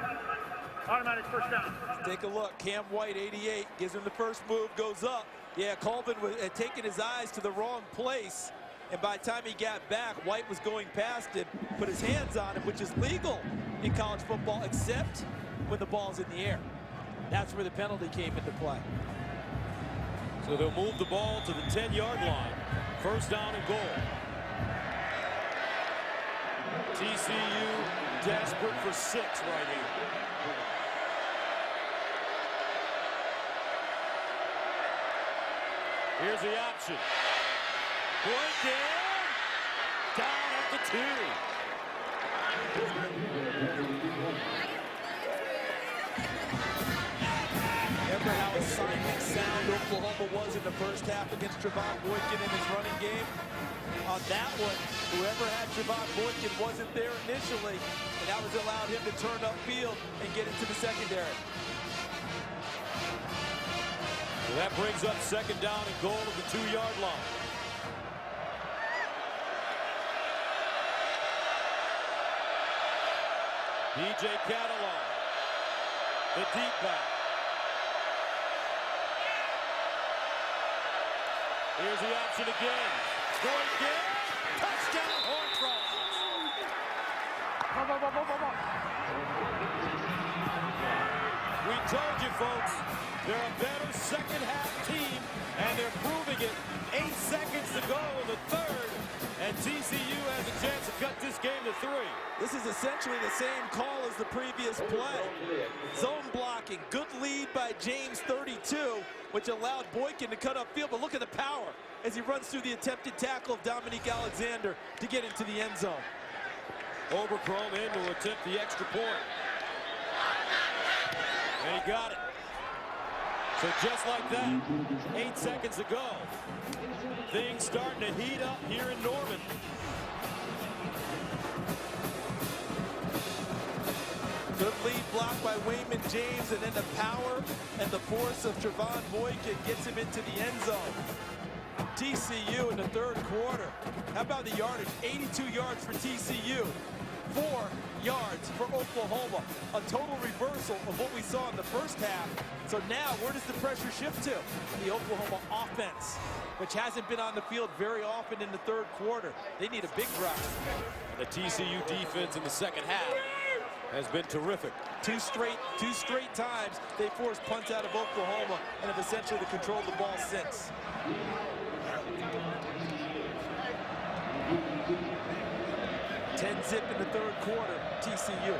Automatic first down. Take a look. Cam White, 88, gives him the first move, goes up. Yeah, Colvin had taken his eyes to the wrong place, and by the time he got back, White was going past him, put his hands on him, which is legal in college football, except when the ball's in the air. That's where the penalty came into play. So they'll move the ball to the 10-yard line. First down and goal. TCU desperate for 6 right here. Here's the option. Boykin down at the 2. Remember how assignment sound Oklahoma was in the first half against Trevon Boykin in his running game? On that one, whoever had Trevon Boykin wasn't there initially, and that was allowed him to turn upfield and get into the secondary. So that brings up 2nd down and goal at the 2-yard line. DJ Catalan, the deep back. Here's the option again. Boykin, touchdown, Horn Frogs. We told you, folks, they're a better second-half team, and they're proving it. 8 seconds to go in the 3rd, and TCU has a chance to cut this game to 3. This is essentially the same call as the previous play. Zone blocking, good lead by James, 32, which allowed Boykin to cut upfield, but look at the power as he runs through the attempted tackle of Dominique Alexander to get into the end zone. Overchrome in to attempt the extra point. And he got it. So just like that, 8 seconds to go. Things starting to heat up here in Norman. Good lead block by Wayman James, and then the power and the force of Trevon Boykin gets him into the end zone. TCU in the 3rd quarter. How about the yardage? 82 yards for TCU. 4 yards for Oklahoma. A total reversal of what we saw in the first half. So now, where does the pressure shift to? The Oklahoma offense, which hasn't been on the field very often in the 3rd quarter. They need a big drive. The TCU defense in the 2nd half has been terrific. Two straight times they forced punts out of Oklahoma and have essentially controlled the ball since. Zip in the 3rd quarter, TCU.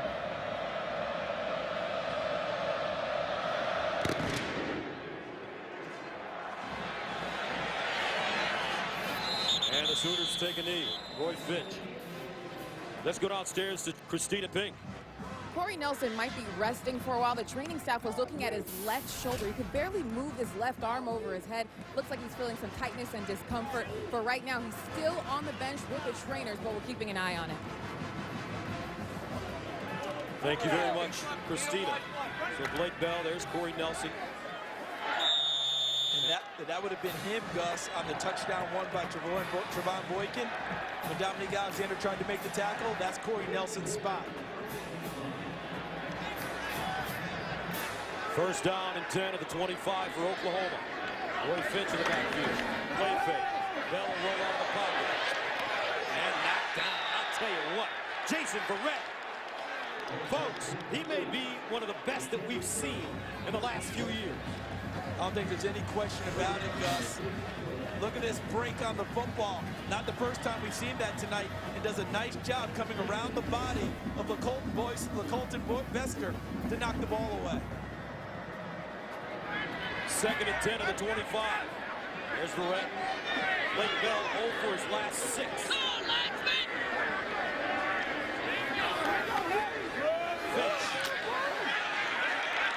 And the Sooners take a knee. Roy Finch. Let's go downstairs to Christina Pink. Corey Nelson might be resting for a while. The training staff was looking at his left shoulder. He could barely move his left arm over his head. Looks like he's feeling some tightness and discomfort. But right now, he's still on the bench with the trainers, but we're keeping an eye on it. Thank you very much, Christina. So Blake Bell, there's Corey Nelson. And that would have been him, Gus, on the touchdown won by Trevon Boykin. When Dominique Alexander tried to make the tackle, that's Corey Nelson's spot. First down and 10 at the 25 for Oklahoma. Roy Finch in the backfield. Play fake. Bell will roll out of the pocket. And knocked down. I'll tell you what, Jason Verrett. Folks, he may be one of the best that we've seen in the last few years. I don't think there's any question about it, Gus. Look at this break on the football. Not the first time we've seen that tonight. And does a nice job coming around the body of LaColton Vester to knock the ball away. 2nd and 10 at the 25. There's Verrett. Blake Bell 0 for his last 6. Finch.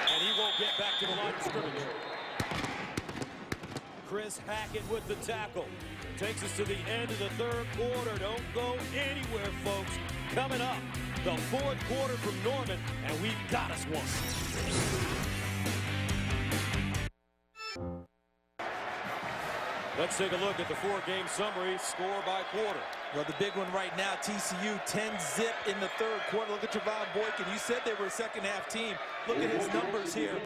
And he won't get back to the line of scrimmage. Chris Hackett with the tackle. Takes us to the end of the third quarter. Don't go anywhere, folks. Coming up, the fourth quarter from Norman, and we've got us one. Let's take a look at the 4-game summary, score by quarter. Well, the big one right now, TCU 10-zip in the third quarter. Look at Trevon Boykin. You said they were a second-half team. Look at his numbers here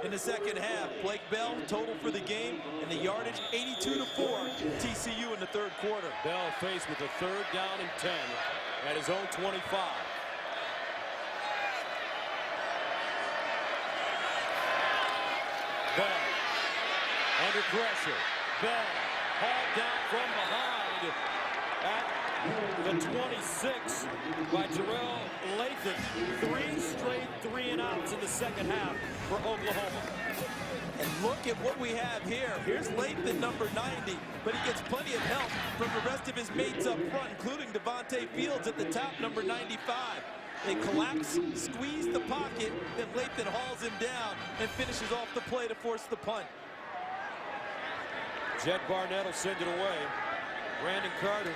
in the second half. Blake Bell, total for the game, and the yardage, 82-4, TCU in the third quarter. Bell faced with a 3rd down and 10 at his own 25. Bell under pressure. Bell hauled down from behind at the 26 by Terrell Lathan. 3 straight 3-and-outs in the second half for Oklahoma. And look at what we have here. Here's Lathan, number 90, but he gets plenty of help from the rest of his mates up front, including Devontae Fields at the top, number 95. They collapse, squeeze the pocket, then Lathan hauls him down and finishes off the play to force the punt. Jed Barnett will send it away. Brandon Carter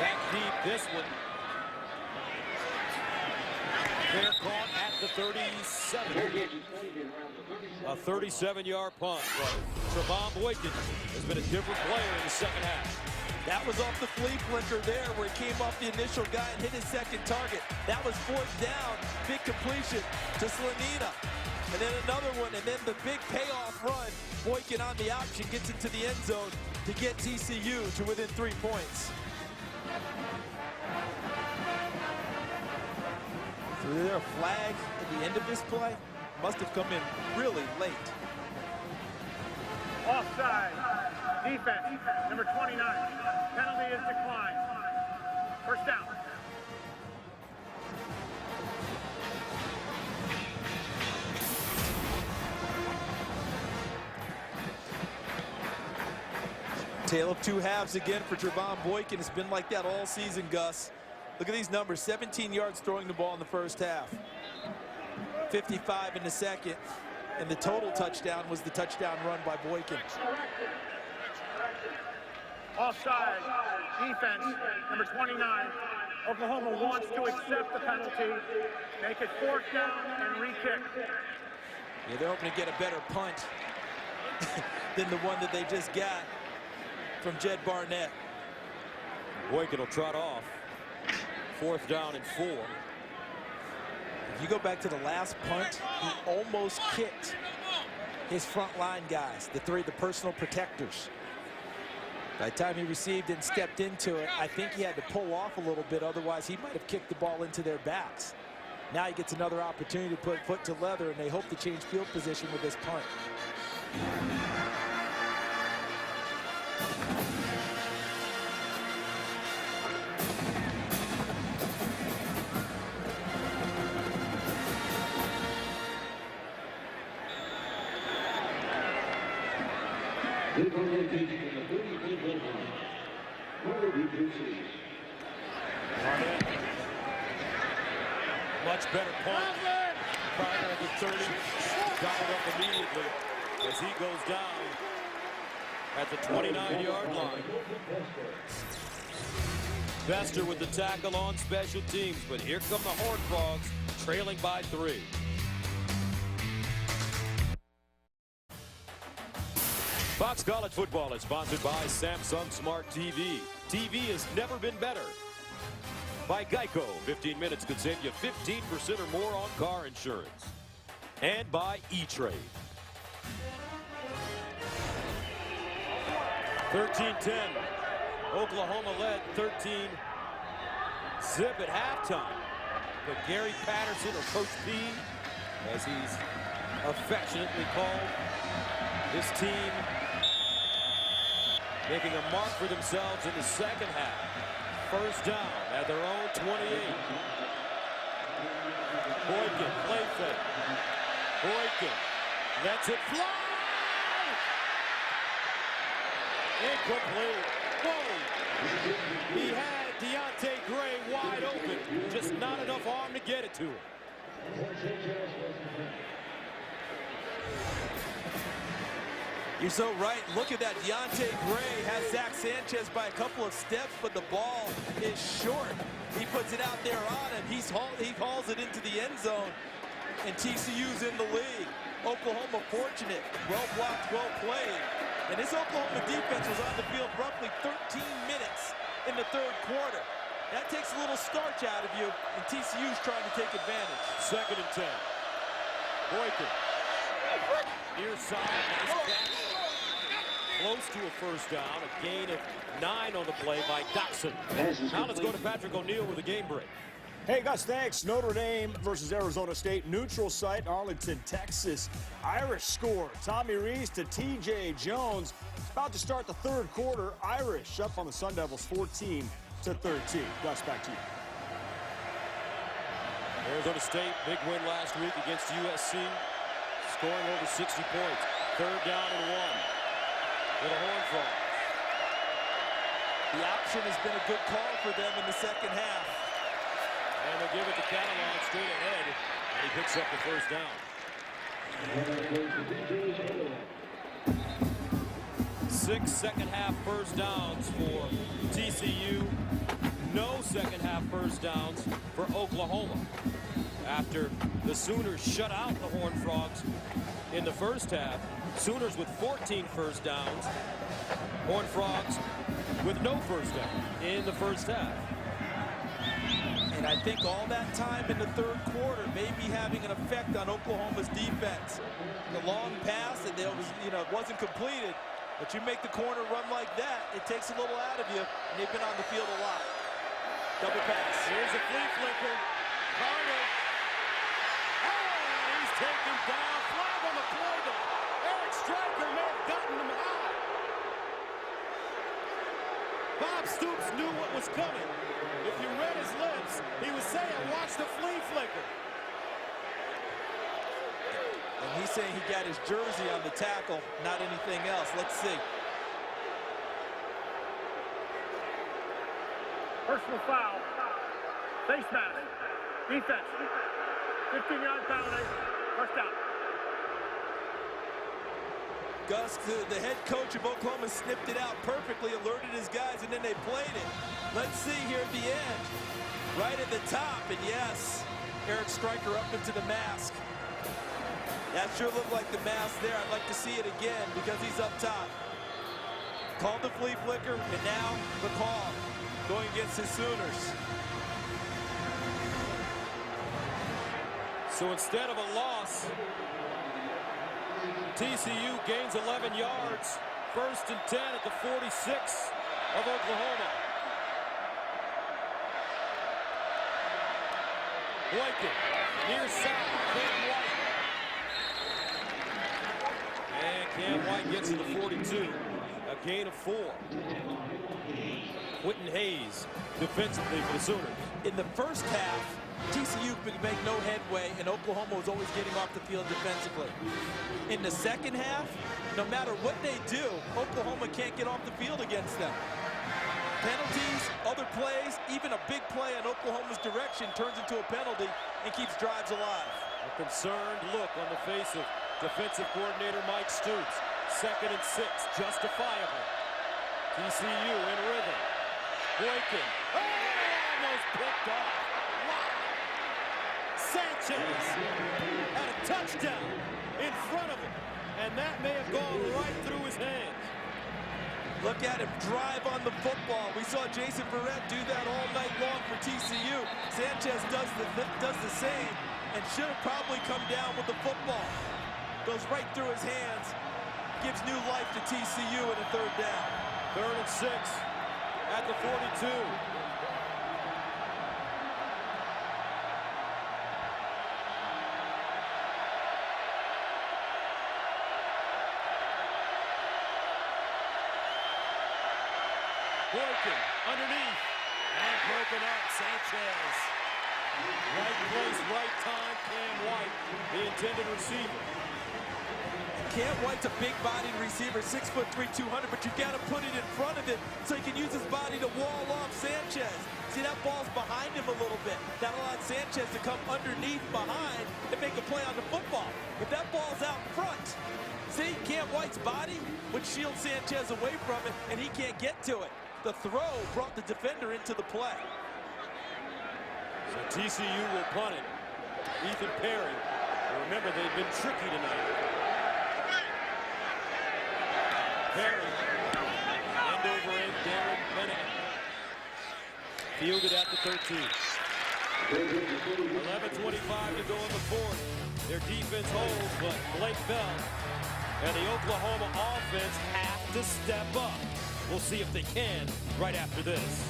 back deep this one. Fair caught at the 37. A 37-yard punt. Trevon Boykin has been a different player in the second half. That was off the flea flicker there where he came off the initial guy and hit his second target. That was 4th down, big completion to Slanina. And then another one, and then the big payoff run. Boykin on the option gets into the end zone to get TCU to within 3 points. So is there a flag at the end of this play? Must have come in really late. Offside. Defense, number 29. Penalty is declined. First down. Tale of 2 halves again for Trevon Boykin. It's been like that all season, Gus. Look at these numbers. 17 yards throwing the ball in the first half. 55 in the second. And the total touchdown was the touchdown run by Boykin. Offside. Defense, number 29. Oklahoma wants to accept the penalty, make it 4th down, and re-kick. Yeah, they're hoping to get a better punt than the one that they just got from Jed Barnett. Boykin will trot off. 4th down and 4. If you go back to the last punt, he almost kicked his front line guys, the personal protectors. By the time he received and stepped into it, I think he had to pull off a little bit, otherwise he might have kicked the ball into their backs. Now he gets another opportunity to put foot to leather, and they hope to change field position with this punt. Much better punt. Carter at the 30. Got it up immediately as he goes down at the 29-yard line. Bester with the tackle on special teams, but here come the Horned Frogs trailing by 3. Fox College Football is sponsored by Samsung Smart TV. TV has never been better. By Geico, 15 minutes could save you 15% or more on car insurance. And by E-Trade. 13-10. Oklahoma led 13-zip at halftime. But Gary Patterson, or Coach P, as he's affectionately called, this team making a mark for themselves in the second half. First down at their own 28. Boykin, play fake. Boykin lets it fly. Incomplete. Whoa! He had Deontay Gray wide open. Just not enough arm to get it to him. You're so right. Look at that. Deontay Gray has Zach Sanchez by a couple of steps, but the ball is short. He puts it out there on him. He hauls it into the end zone, and TCU's in the lead. Oklahoma fortunate. Well blocked, well played. And this Oklahoma defense was on the field roughly 13 minutes in the third quarter. That takes a little starch out of you, and TCU's trying to take advantage. 2nd and 10. Boykin. Near side. Nice catch. Close to a first down. A gain of 9 on the play by Doxson. Now let's go to Patrick O'Neal with a game break. Hey, Gus, thanks. Notre Dame versus Arizona State. Neutral site, Arlington, Texas. Irish score. Tommy Rees to T.J. Jones. About to start the third quarter. Irish up on the Sun Devils 14-13. Gus, back to you. Arizona State, big win last week against USC. Scoring over 60 points. 3rd down and 1. For the Horned Frogs. The option has been a good call for them in the second half. And they'll give it to Catalan straight ahead, and he picks up the first down. 6 second-half first downs for TCU. No second-half first downs for Oklahoma. After the Sooners shut out the Horned Frogs in the first half, Sooners with 14 first downs. Horned Frogs with no first down in the first half. And I think all that time in the third quarter may be having an effect on Oklahoma's defense. The long pass, and it wasn't completed, but you make the corner run like that, it takes a little out of you, and they've been on the field a lot. Double pass. Here's a flea flicker. Carter. Oh, he's taken down. Flag on the play. Eric Stryker may have gotten him high. Bob Stoops knew what was coming. If you read his lips, he was saying, watch the flea flicker. And he's saying he got his jersey on the tackle, not anything else. Let's see. Personal foul. Face mask. Defense. 15-yard penalty. First down. Gus, the head coach of Oklahoma, snipped it out perfectly, alerted his guys, and then they played it. Let's see here at the end. Right at the top, and yes, Eric Stryker up into the mask. That sure looked like the mask there. I'd like to see it again because he's up top. Called the flea flicker, and now the call going against his Sooners. So instead of a loss, TCU gains 11 yards. 1st and 10 at the 46 of Oklahoma. Boykin, near side, Cam White. And Cam White gets to the 42. A gain of 4. Quentin Hayes defensively for the Sooners. In the first half, TCU could make no headway, and Oklahoma was always getting off the field defensively. In the second half, no matter what they do, Oklahoma can't get off the field against them. Penalties, other plays, even a big play in Oklahoma's direction turns into a penalty and keeps drives alive. A concerned look on the face of defensive coordinator Mike Stoops. 2nd and 6, justifiable. TCU in rhythm. Boykin, almost picked off. Sanchez had a touchdown in front of him, and that may have gone right through his hands. Look at him drive on the football. We saw Jason Verrett do that all night long for TCU. Sanchez does the same and should have probably come down with the football. Goes right through his hands, gives new life to TCU in a 3rd down. 3rd and 6 at the 42. Boykin underneath and broken up. Sanchez. Right place, right time. Cam White, the intended receiver. Cam White's a big-bodied receiver, 6'3", 200, but you got to put it in front of it so he can use his body to wall off Sanchez. See, that ball's behind him a little bit. That allowed Sanchez to come underneath behind and make a play on the football. But that ball's out front. See, Cam White's body would shield Sanchez away from it, and he can't get to it. The throw brought the defender into the play. So TCU will punt it. Ethan Perry. Remember, they've been tricky tonight. Perry. End over end, Darren Bennett. Fielded at the 13. 11:25 to go in the fourth. Their defense holds, but Blake Bell and the Oklahoma offense have to step up. We'll see if they can right after this.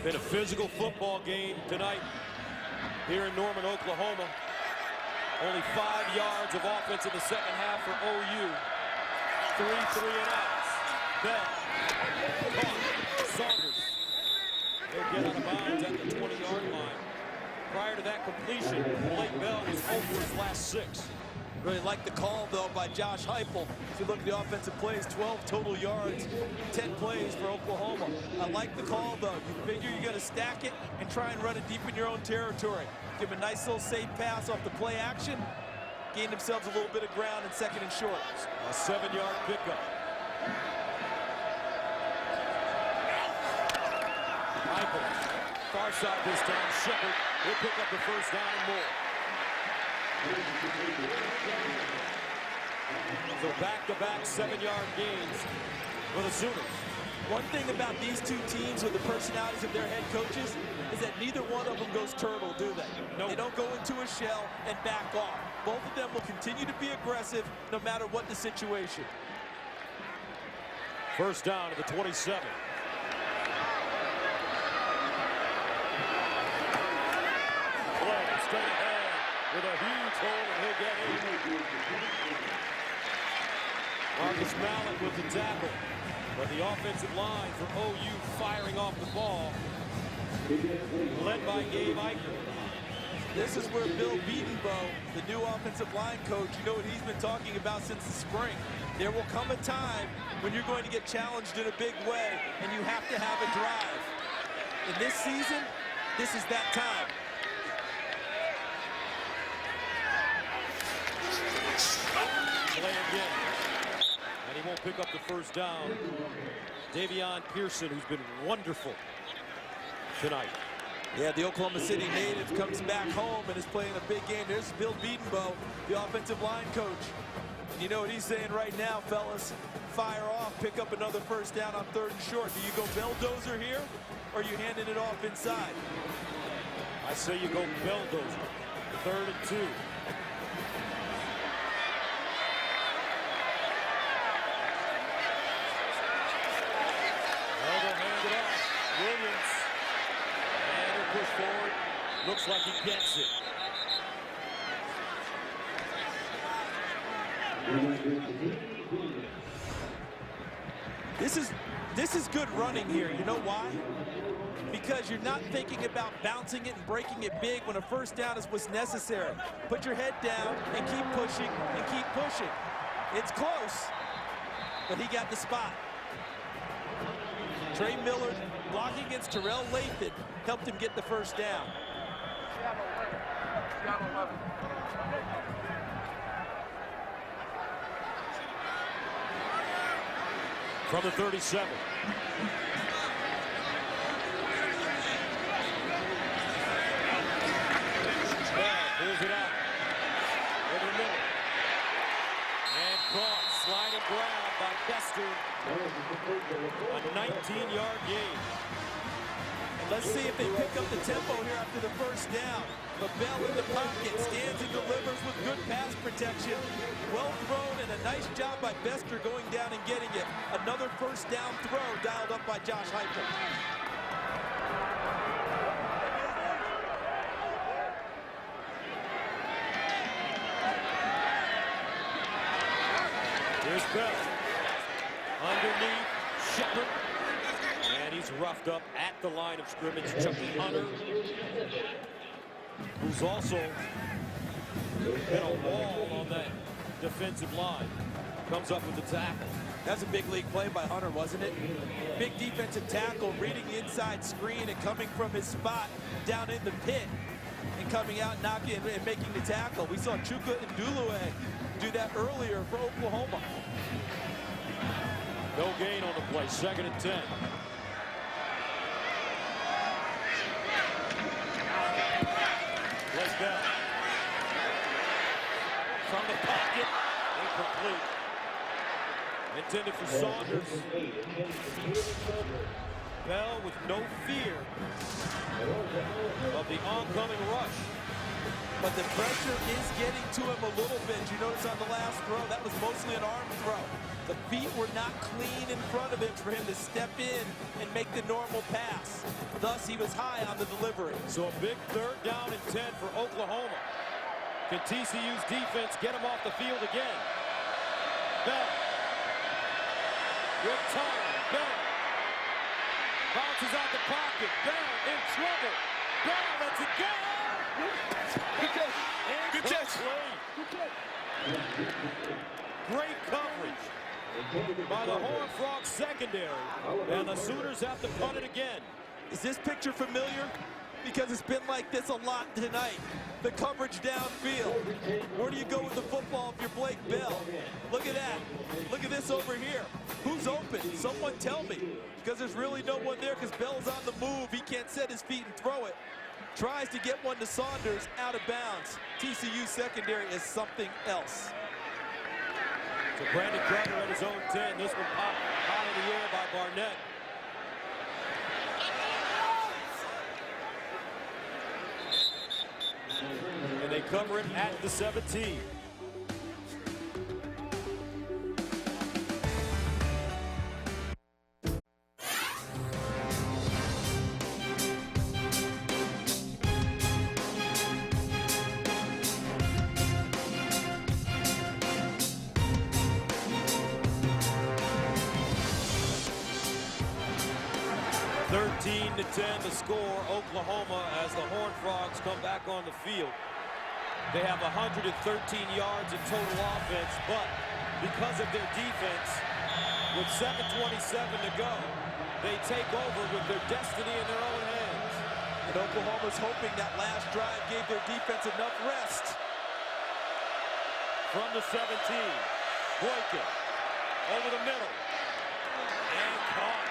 Been a physical football game tonight here in Norman, Oklahoma. Only 5 yards of offense in the second half for OU. 3 3-and-outs. Bell. Saunders. They'll get out of bounds at the 20-yard line. Prior to that completion, Blake Bell was over his last 6. Really like the call, though, by Josh Heupel. If you look at the offensive plays, 12 total yards, 10 plays for Oklahoma. I like the call, though. You figure you're going to stack it and try and run it deep in your own territory. Give a nice little safe pass off the play action. Gain themselves a little bit of ground in second and short. A 7-yard pickup. Heupel. Far side this time. Shepard will pick up the first down and more. So back-to-back 7-yard gains for the Sooners. One thing about these two teams with the personalities of their head coaches is that neither one of them goes turtle, do they? Nope. They don't go into a shell and back off. Both of them will continue to be aggressive no matter what the situation. First down to the 27. Play straight ahead with a huge hole, and he'll get it. Marcus Mallett with the tackle. But the offensive line for OU firing off the ball, led by Gabe Eichner. This is where Bill Beatenbow, the new offensive line coach, you know what he's been talking about since the spring. There will come a time when you're going to get challenged in a big way, and you have to have a drive. In this season, this is that time. Play again. And he won't pick up the first down. Davion Pearson, who's been wonderful tonight. Yeah, the Oklahoma City native comes back home and is playing a big game. There's Bill Beatenbow, the offensive line coach. And you know what he's saying right now, fellas? Fire off, pick up another first down on 3rd and short. Do you go belldozer here, or are you handing it off inside? I say you go belldozer. 3rd and 2. Williams, and he'll push forward. Looks like he gets it. This is good running here. You know why? Because you're not thinking about bouncing it and breaking it big when a first down is what's necessary. Put your head down and keep pushing and keep pushing. It's close, but he got the spot. Trey Miller blocking against Terrell Lathan helped him get the first down. From the 37. Bell pulls it out. Over the middle. And caught. Slide and grab by Bester. A 19-yard gain. And let's see if they pick up the tempo here after the first down. But Bell in the pocket, stands and delivers with good pass protection. Well thrown, and a nice job by Bester going down and getting it. Another first down throw dialed up by Josh Heupel. Here's Bell. Underneath, Shepard. And he's roughed up at the line of scrimmage. Chucky Hunter, who's also been a wall on that defensive line, comes up with the tackle. That's a big league play by Hunter, wasn't it? Big defensive tackle, reading the inside screen and coming from his spot down in the pit and coming out, knocking and making the tackle. We saw Chuka and Dulue do that earlier for Oklahoma. No gain on the play, 2nd and 10. Blake Bell. From the pocket, incomplete. Intended for Saunders. Bell with no fear of the oncoming rush. But the pressure is getting to him a little bit. You notice on the last throw, that was mostly an arm throw. The feet were not clean in front of him for him to step in and make the normal pass. Thus, he was high on the delivery. So a big 3rd down and 10 for Oklahoma. Can TCU's defense get him off the field again? Bell. With time. Bell. Bounces out the pocket. Bell in trouble. Bell lets it go. Good catch. Great coverage by the Horned Frogs secondary. And the Sooners have to punt it again. Is this picture familiar? Because it's been like this a lot tonight. The coverage downfield. Where do you go with the football if you're Blake Bell? Look at that. Look at this over here. Who's open? Someone tell me. Because there's really no one there because Bell's on the move. He can't set his feet and throw it. Tries to get one to Saunders, out of bounds. TCU secondary is something else. So Brandon Carter at his own 10. This one popped high in the air by Barnett. And they cover it at the 17. To 10 the score. Oklahoma, as the Horned Frogs come back on the field. They have 113 yards in total offense, but because of their defense, with 7:27 to go, they take over with their destiny in their own hands. And Oklahoma's hoping that last drive gave their defense enough rest. From the 17, Boykin over the middle and caught.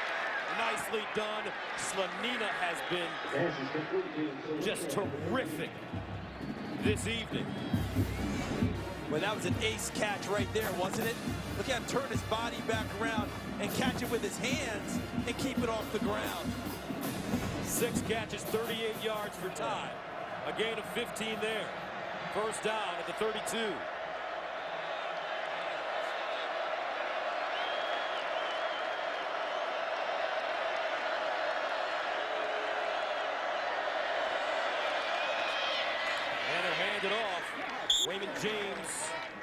Nicely done. Slanina has been just terrific this evening. Well, that was an ace catch right there, wasn't it? Look at him turn his body back around and catch it with his hands and keep it off the ground. 6 catches, 38 yards for Ty. A gain of 15 there. 1st down at the 32. It off. Raymond James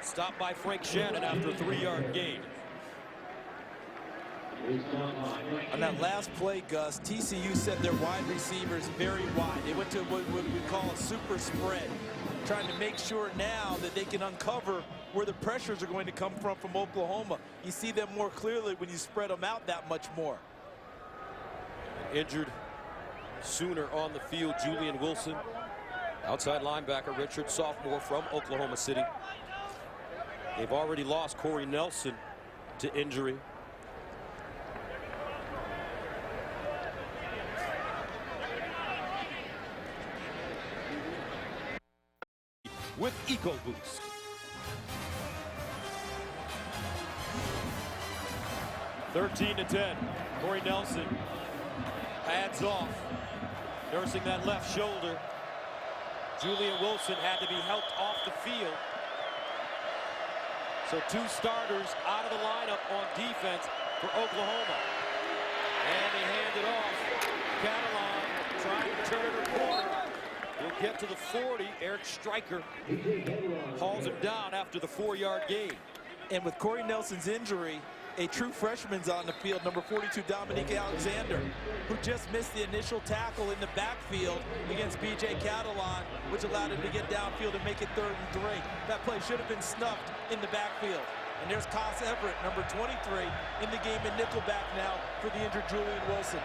stopped by Frank Shannon after a 3-yard gain. On that last play, Gus, TCU set their wide receivers very wide. They went to what we call a super spread, trying to make sure now that they can uncover where the pressures are going to come from Oklahoma. You see them more clearly when you spread them out that much more. An injured Sooner on the field, Julian Wilson. Outside linebacker Richard, sophomore from Oklahoma City. They've already lost Corey Nelson to injury. With EcoBoost. Thirteen to 10. Corey Nelson pads off, nursing that left shoulder. Julian Wilson had to be helped off the field. So 2 starters out of the lineup on defense for Oklahoma. And they hand it off. Catalan trying to turn it a corner. He'll get to the 40. Eric Stryker hauls him down after the 4-yard gain. And with Corey Nelson's injury, a true freshman's on the field, number 42, Dominique Alexander, who just missed the initial tackle in the backfield against B.J. Catalan, which allowed him to get downfield and make it 3rd and 3. That play should have been snuffed in the backfield. And there's Cos Everett, number 23, in the game in nickelback now for the injured Julian Wilson.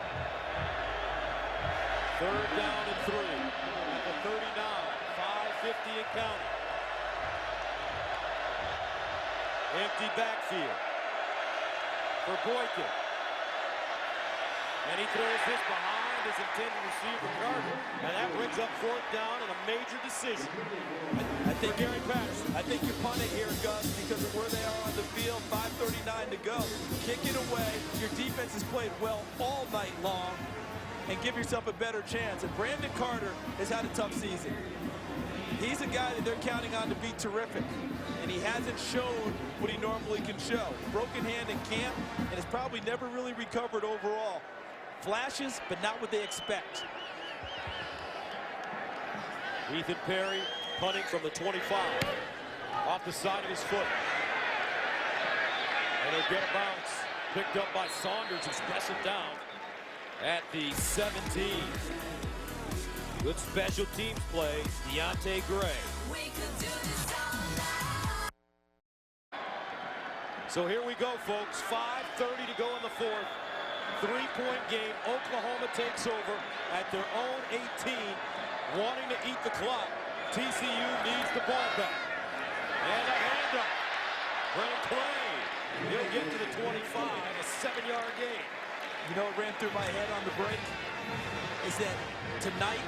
3rd down and 3 at the 39, 5:50 and counting. Empty backfield for Boykin. And he throws this behind his intended receiver, Carter. And that brings up 4th down and a major decision. I think Gary Patterson. I think you punt it here, Gus, because of where they are on the field. 5:39 to go. Kick it away. Your defense has played well all night long, and give yourself a better chance. And Brandon Carter has had a tough season. He's a guy that they're counting on to be terrific, and he hasn't shown what he normally can show. Broken hand in camp, and has probably never really recovered overall. Flashes, but not what they expect. Ethan Perry punting from the 25, off the side of his foot. And he'll get a bounce. Picked up by Saunders, who's pressing down at the 17. Good special teams play, Deontay Gray. We could do this all night. So here we go, folks. 5:30 to go in the 4th. 3-point game. Oklahoma takes over at their own 18, wanting to eat the clock. TCU needs the ball back. And a handoff. Brennan Clay. He'll get to the 25, a 7-yard gain. You know what ran through my head on the break? Is that tonight,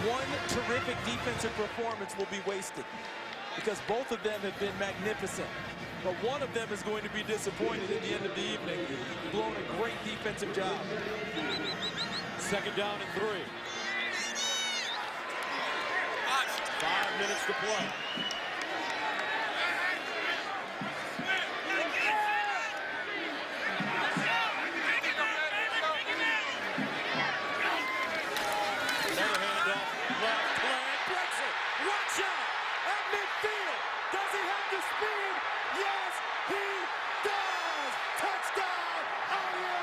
one terrific defensive performance will be wasted, because both of them have been magnificent. But one of them is going to be disappointed at the end of the evening, blowing a great defensive job. 2nd down and 3. 5 minutes to play. Another handoff. Left flag. Breaks it. Watch out. At midfield. Does he have the speed? Yes, he does. Touchdown. Audio.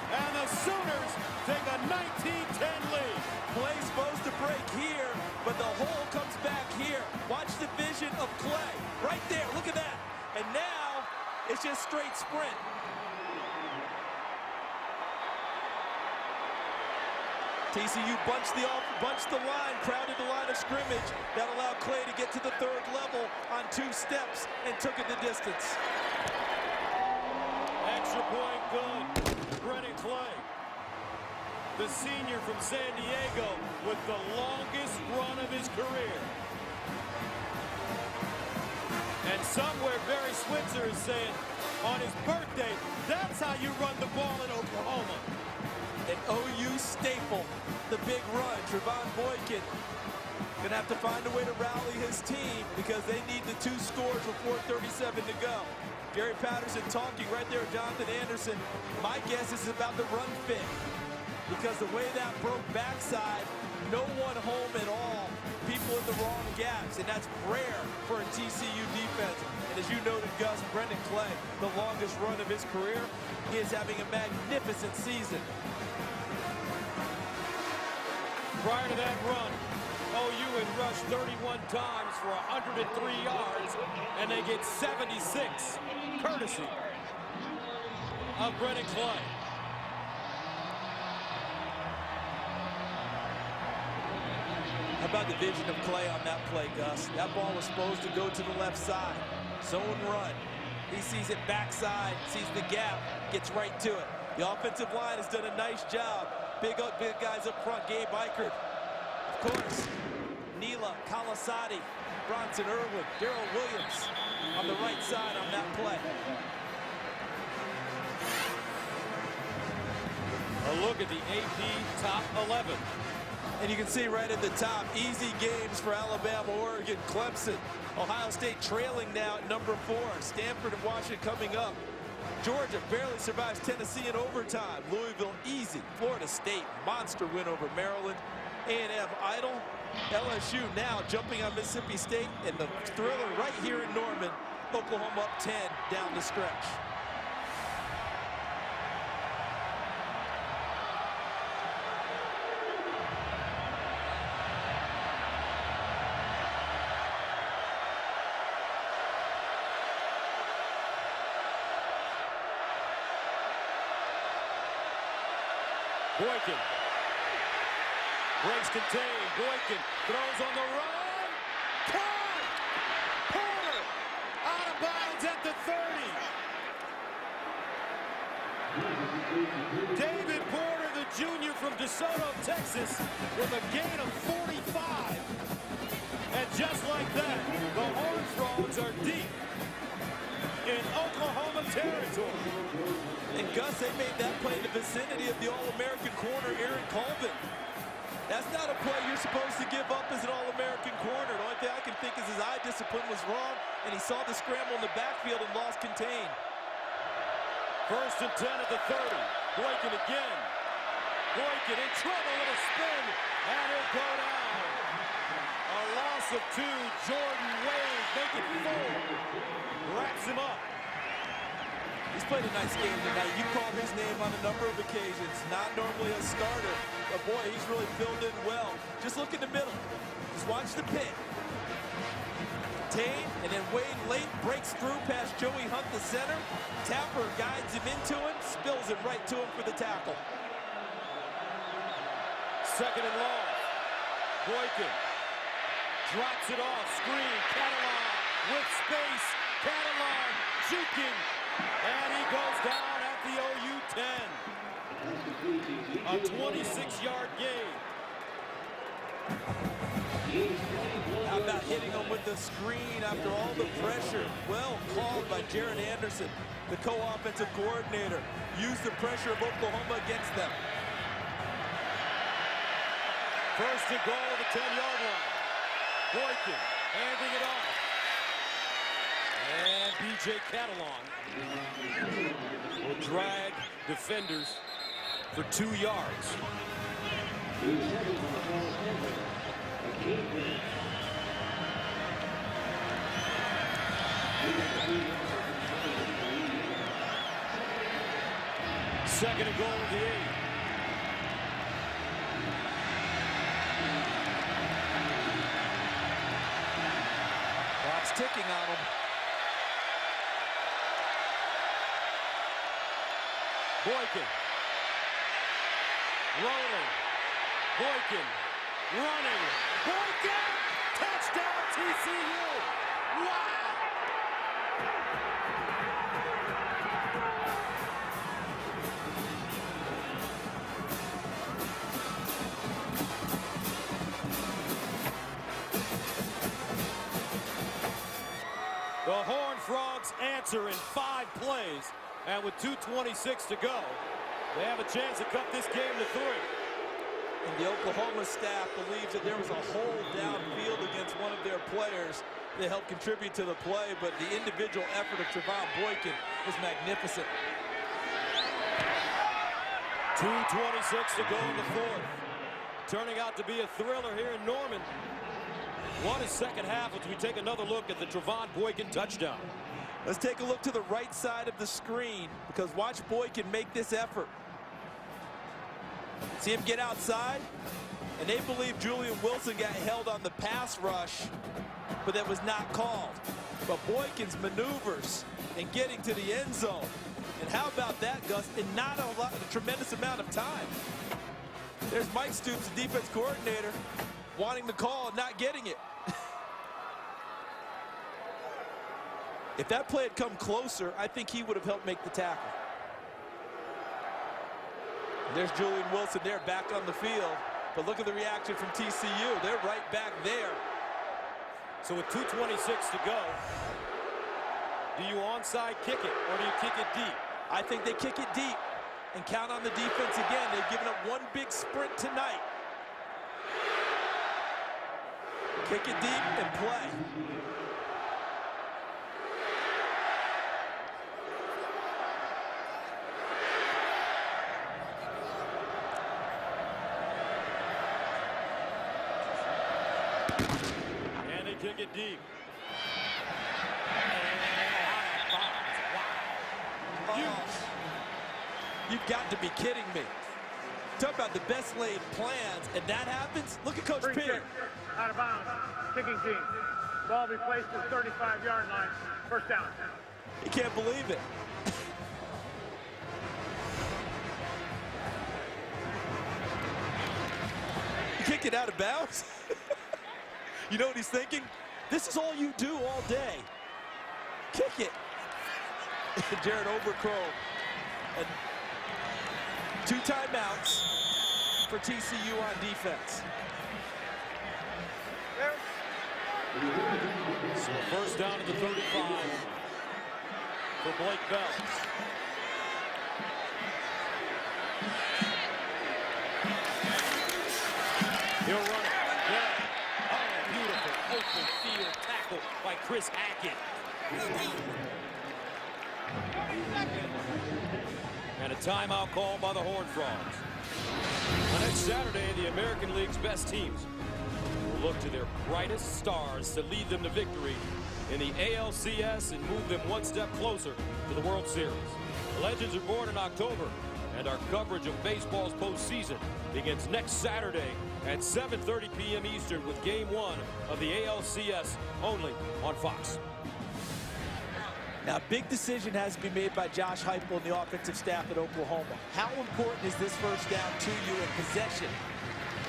And the Sooners take a 19-10 lead. Play's supposed to break here, but the hole comes back here. Watch the vision of Clay. Right there, look at that. And now, it's just straight sprint. TCU bunched the line, crowded the line of scrimmage. That allowed Clay to get to the 3rd level on 2 steps and took it the distance. Extra point good. Brennan Clay, the senior from San Diego, with the longest run of his career. And somewhere Barry Switzer is saying on his birthday, that's how you run the ball in Oklahoma. An OU staple, the big run. Trevon Boykin gonna have to find a way to rally his team, because they need the 2 scores with 4:37 to go. Gary Patterson talking right there, Jonathan Anderson. My guess is about the run fit, because the way that broke backside, no one home at all. People in the wrong gaps, and that's rare for a TCU defense. And as you noted, Gus, Brendan Clay, the longest run of his career, he is having a magnificent season. Prior to that run, OU had rushed 31 times for 103 yards, and they get 76, courtesy of Brennan Clay. How about the vision of Clay on that play, Gus? That ball was supposed to go to the left side. Zone run. He sees it backside, sees the gap, gets right to it. The offensive line has done a nice job. Big guys up front, Gabe Eichert. Of course, Neela, Kalasati, Bronson Irwin, Darrell Williams on the right side on that play. A look at the AP top 11. And you can see right at the top, easy games for Alabama, Oregon, Clemson. Ohio State trailing now at number 4. Stanford and Washington coming up. Georgia barely survives Tennessee in overtime. Louisville easy. Florida State monster win over Maryland. A&M idle. LSU now jumping on Mississippi State. And the thriller right here in Norman. Oklahoma up 10 down the stretch. Boykin breaks contained. Boykin throws on the run. Caught! Porter out of bounds at the 30. David Porter, the junior from DeSoto, Texas, with a gain of 45. And just like that, the Horned Frogs are deep in Oklahoma territory. And Gus, they made that play in the vicinity of the All-American corner, Aaron Colvin. That's not a play you're supposed to give up as an All-American corner. The only thing I can think is his eye discipline was wrong, and he saw the scramble in the backfield and lost contain. 1st and 10 at the 30. Boykin again. Boykin in trouble with a spin, and he'll go down. A loss of 2. Jordan Wade make it 4. Wraps him up. He's played a nice game tonight. You called his name on a number of occasions. Not normally a starter, but boy, he's really filled in well. Just look in the middle. Just watch the pit. Contain, and then Wade late breaks through past Joey Hunt, the center. Tapper guides him into him, spills it right to him for the tackle. 2nd and long. Boykin drops it off. Screen. Catalan with space. Catalan juking. And he goes down at the OU 10. A 26-yard gain. How about hitting him with the screen after all the pressure? Well called by Jaron Anderson, the co-offensive coordinator. Use the pressure of Oklahoma against them. 1st and goal at the 10-yard line. Boykin handing it off. And B.J. Catalan will drag defenders for 2 yards. Second and goal at the 8. Clock's ticking on him. Boykin. Rolling. Boykin. Running. Boykin! Touchdown TCU! Wow! The Horned Frogs answer in 5 plays. And with 2:26 to go, they have a chance to cut this game to 3. And the Oklahoma staff believes that there was a hole downfield against one of their players that helped contribute to the play, but the individual effort of Trevon Boykin was magnificent. 2:26 to go in the 4th. Turning out to be a thriller here in Norman. What is second half as we take another look at the Trevon Boykin touchdown. Let's take a look to the right side of the screen, because watch Boykin make this effort. See him get outside, and they believe Julian Wilson got held on the pass rush, but that was not called. But Boykin's maneuvers and getting to the end zone, and how about that, Gus, in not a tremendous amount of time. There's Mike Stoops, the defense coordinator, wanting the call and not getting it. If that play had come closer, I think he would have helped make the tackle. There's Julian Wilson there back on the field. But look at the reaction from TCU. They're right back there. So with 2:26 to go, do you onside kick it or do you kick it deep? I think they kick it deep and count on the defense again. They've given up one big sprint tonight. Kick it deep and play. And they kick it deep. You've got to be kidding me. Talk about the best laid plans, and that happens? Look at Coach Free P. kick, out of bounds, kicking team. Ball be placed at the 35-yard line. First down. You can't believe it. You kick it out of bounds? You know what he's thinking? This is all you do all day. Kick it. Jared Overcrow. And 2 timeouts for TCU on defense. So first down at the 35 for Blake Bell. He'll run it. Bell. Oh, beautiful open field tackle by Chris Hackett. And a timeout called by the Horned Frogs. On next Saturday, the American League's best teams will look to their brightest stars to lead them to victory in the ALCS and move them one step closer to the World Series. The Legends are born in October, and our coverage of baseball's postseason begins next Saturday at 7:30 p.m. Eastern with Game 1 of the ALCS only on Fox. Now, a big decision has to be made by Josh Heupel and the offensive staff at Oklahoma. How important is this first down to you in possession?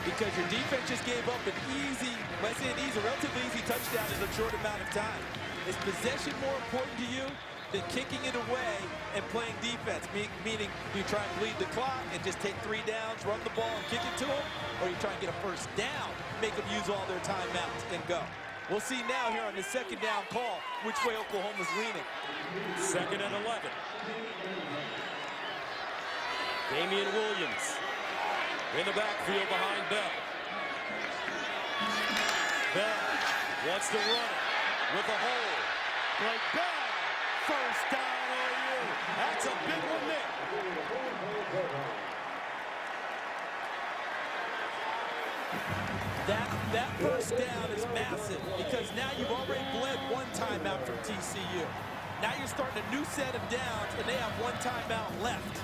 Because your defense just gave up an easy, when I say an easy, relatively easy touchdown in a short amount of time. Is possession more important to you than kicking it away and playing defense? Meaning, do you try and bleed the clock and just take 3 downs, run the ball and kick it to them? Or you try and get a first down, make them use all their timeouts and go? We'll see now here on the second down call which way Oklahoma's leaning. Second and 11. Damian Williams in the backfield behind Bell. Bell wants to run it with a hole. Blake Bell, first down OU. That's a big one there. That first down is massive because now you've already bled 1 timeout from TCU. Now you're starting a new set of downs, and they have 1 timeout left.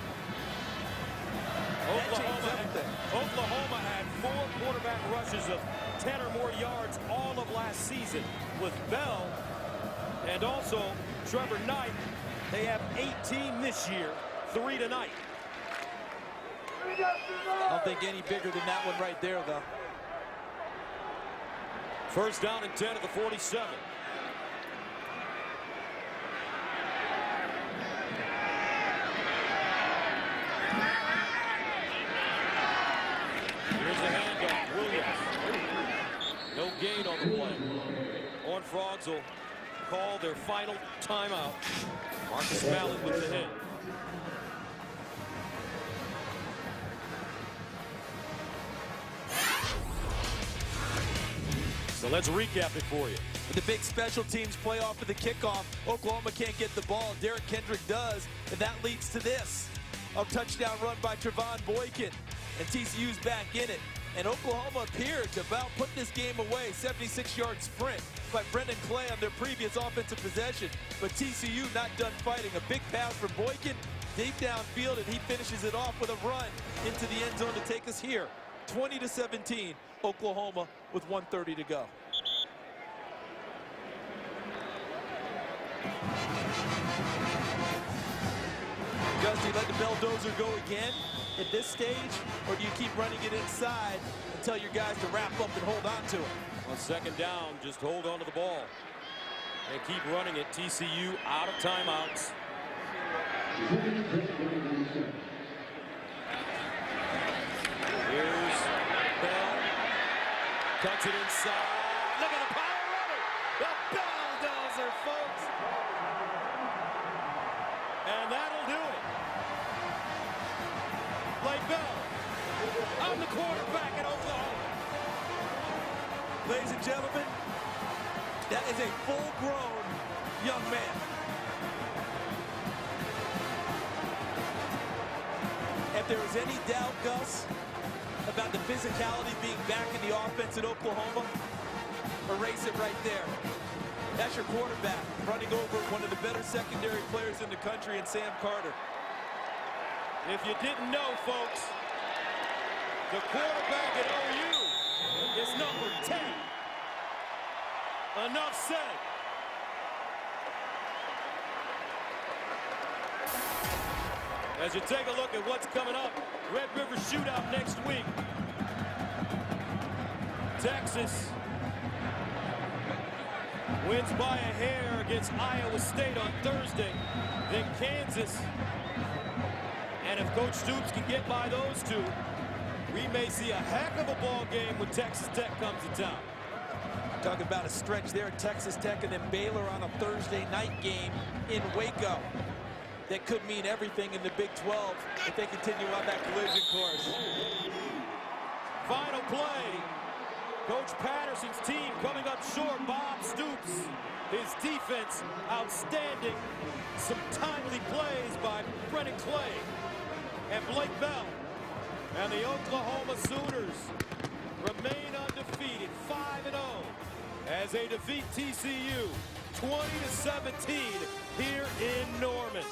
Oklahoma had 4 quarterback rushes of 10 or more yards all of last season with Bell and also Trevor Knight. They have 18 this year, 3 tonight. I don't think any bigger than that one right there, though. First down and 10 at the 47. Here's the handoff. Williams. No gain on the play. Horned Frogs will call their final timeout. Marcus Mallett with the hit. So let's recap it for you. The big special teams play off of the kickoff. Oklahoma can't get the ball. Derek Kendrick does, and that leads to this. A touchdown run by Trevon Boykin, and TCU's back in it. And Oklahoma appeared to about put this game away. 76-yard sprint by Brendan Clay on their previous offensive possession. But TCU not done fighting. A big pass from Boykin deep downfield, and he finishes it off with a run into the end zone to take us here. 20-17, Oklahoma with 1:30 to go. Gus, do you let the Belldozer go again at this stage, or do you keep running it inside and tell your guys to wrap up and hold on to it? On second down, just hold on to the ball and keep running it. TCU out of timeouts. Here's Bell. Cuts it inside. Look at the power runner. The Belldozer, folks. And that'll do it. Blake Bell, I'm the quarterback at Oklahoma. Ladies and gentlemen, is a full-grown young man. If there is any doubt, Gus, about the physicality being back in the offense at Oklahoma, erase it right there. That's your quarterback running over one of the better secondary players in the country in Sam Carter. If you didn't know, folks, the quarterback at OU is number 10. Enough said. As you take a look at what's coming up, Red River Shootout next week. Texas wins by a hair against Iowa State on Thursday. Then Kansas. And if Coach Stoops can get by those two, we may see a heck of a ball game when Texas Tech comes to town. Talk about a stretch there at Texas Tech and then Baylor on a Thursday night game in Waco. That could mean everything in the Big 12 if they continue on that collision course. Final play. Coach Patterson's team coming up short. Bob Stoops. His defense outstanding. Some timely plays by Brennan Clay and Blake Bell. And the Oklahoma Sooners remain undefeated, 5-0, as they defeat TCU 20-17 here in Norman.